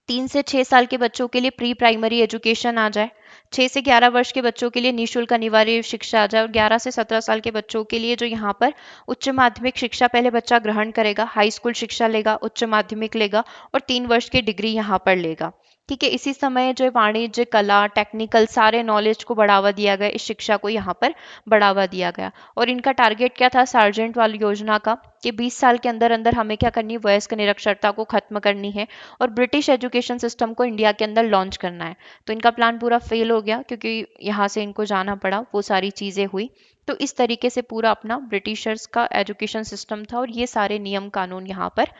A: 3 से 6 साल के बच्चों के लिए प्री प्राइमरी एजुकेशन आ जाए, 6 से 11 वर्ष के बच्चों के लिए निःशुल्क अनिवार्य शिक्षा आ जाए, और 11 से 17 साल के बच्चों के लिए जो यहाँ पर उच्च माध्यमिक शिक्षा पहले बच्चा ग्रहण करेगा, हाई स्कूल शिक्षा लेगा, उच्च माध्यमिक लेगा और 3 वर्ष की डिग्री यहाँ पर लेगा। ठीक है, इसी समय जो वाणिज्य, कला, टेक्निकल सारे नॉलेज को बढ़ावा दिया गया, इस शिक्षा को यहाँ पर बढ़ावा दिया गया। और इनका टारगेट क्या था सार्जेंट वाली योजना का, कि 20 साल के अंदर अंदर हमें क्या करनी है, वयस्क निरक्षरता को खत्म करनी है और ब्रिटिश एजुकेशन सिस्टम को इंडिया के अंदर लॉन्च करना है। तो इनका प्लान पूरा फेल हो गया, क्योंकि यहाँ से इनको जाना पड़ा, वो सारी चीज़ें हुई। तो इस तरीके से पूरा अपना ब्रिटिशर्स का एजुकेशन सिस्टम था और ये सारे नियम कानून यहाँ पर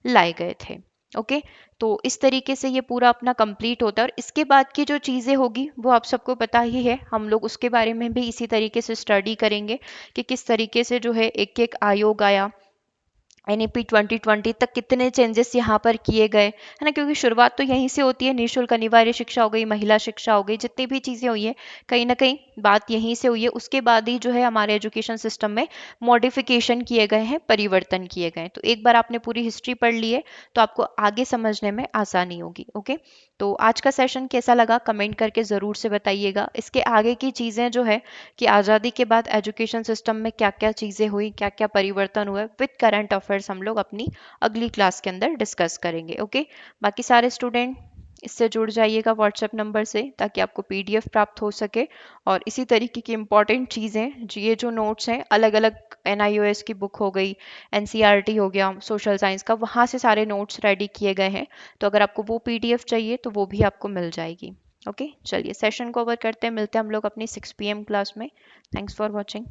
A: लाए गए थे। ओके, तो इस तरीके से ये पूरा अपना कंप्लीट होता है। और इसके बाद की जो चीज़ें होगी वो आप सबको पता ही है, हम लोग उसके बारे में भी इसी तरीके से स्टडी करेंगे कि किस तरीके से जो है एक एक आयोग आया, एनईपी 2020 तक कितने चेंजेस यहाँ पर किए गए, है ना। क्योंकि शुरुआत तो यहीं से होती है, निःशुल्क अनिवार्य शिक्षा हो गई, महिला शिक्षा हो गई, जितनी भी चीज़ें हुई है कहीं ना कहीं बात यहीं से हुई है। उसके बाद ही जो है हमारे एजुकेशन सिस्टम में मॉडिफिकेशन किए गए हैं, परिवर्तन किए गए हैं। तो एक बार आपने पूरी हिस्ट्री पढ़ ली है तो आपको आगे समझने में आसानी होगी। ओके, तो आज का सेशन कैसा लगा कमेंट करके ज़रूर से बताइएगा। इसके आगे की चीज़ें जो है कि आज़ादी के बाद एजुकेशन सिस्टम में क्या क्या चीज़ें हुई, क्या क्या परिवर्तन हुए, विद करंट अफेयर्स हम लोग अपनी अगली क्लास के अंदर डिस्कस करेंगे। ओके, बाकी सारे स्टूडेंट इससे जुड़ जाइएगा व्हाट्सएप नंबर से, ताकि आपको पीडीएफ प्राप्त हो सके। और इसी तरीके की इंपॉर्टेंट चीज़ें, ये जो नोट्स हैं, अलग अलग एनआईओएस की बुक हो गई, एनसीईआरटी हो गया, सोशल साइंस का, वहाँ से सारे नोट्स रेडी किए गए हैं। तो अगर आपको वो पीडीएफ चाहिए तो वो भी आपको मिल जाएगी। ओके, चलिए सेशन को ओवर करते हैं, मिलते हैं हम लोग अपनी 6 PM क्लास में। Thanks for watching.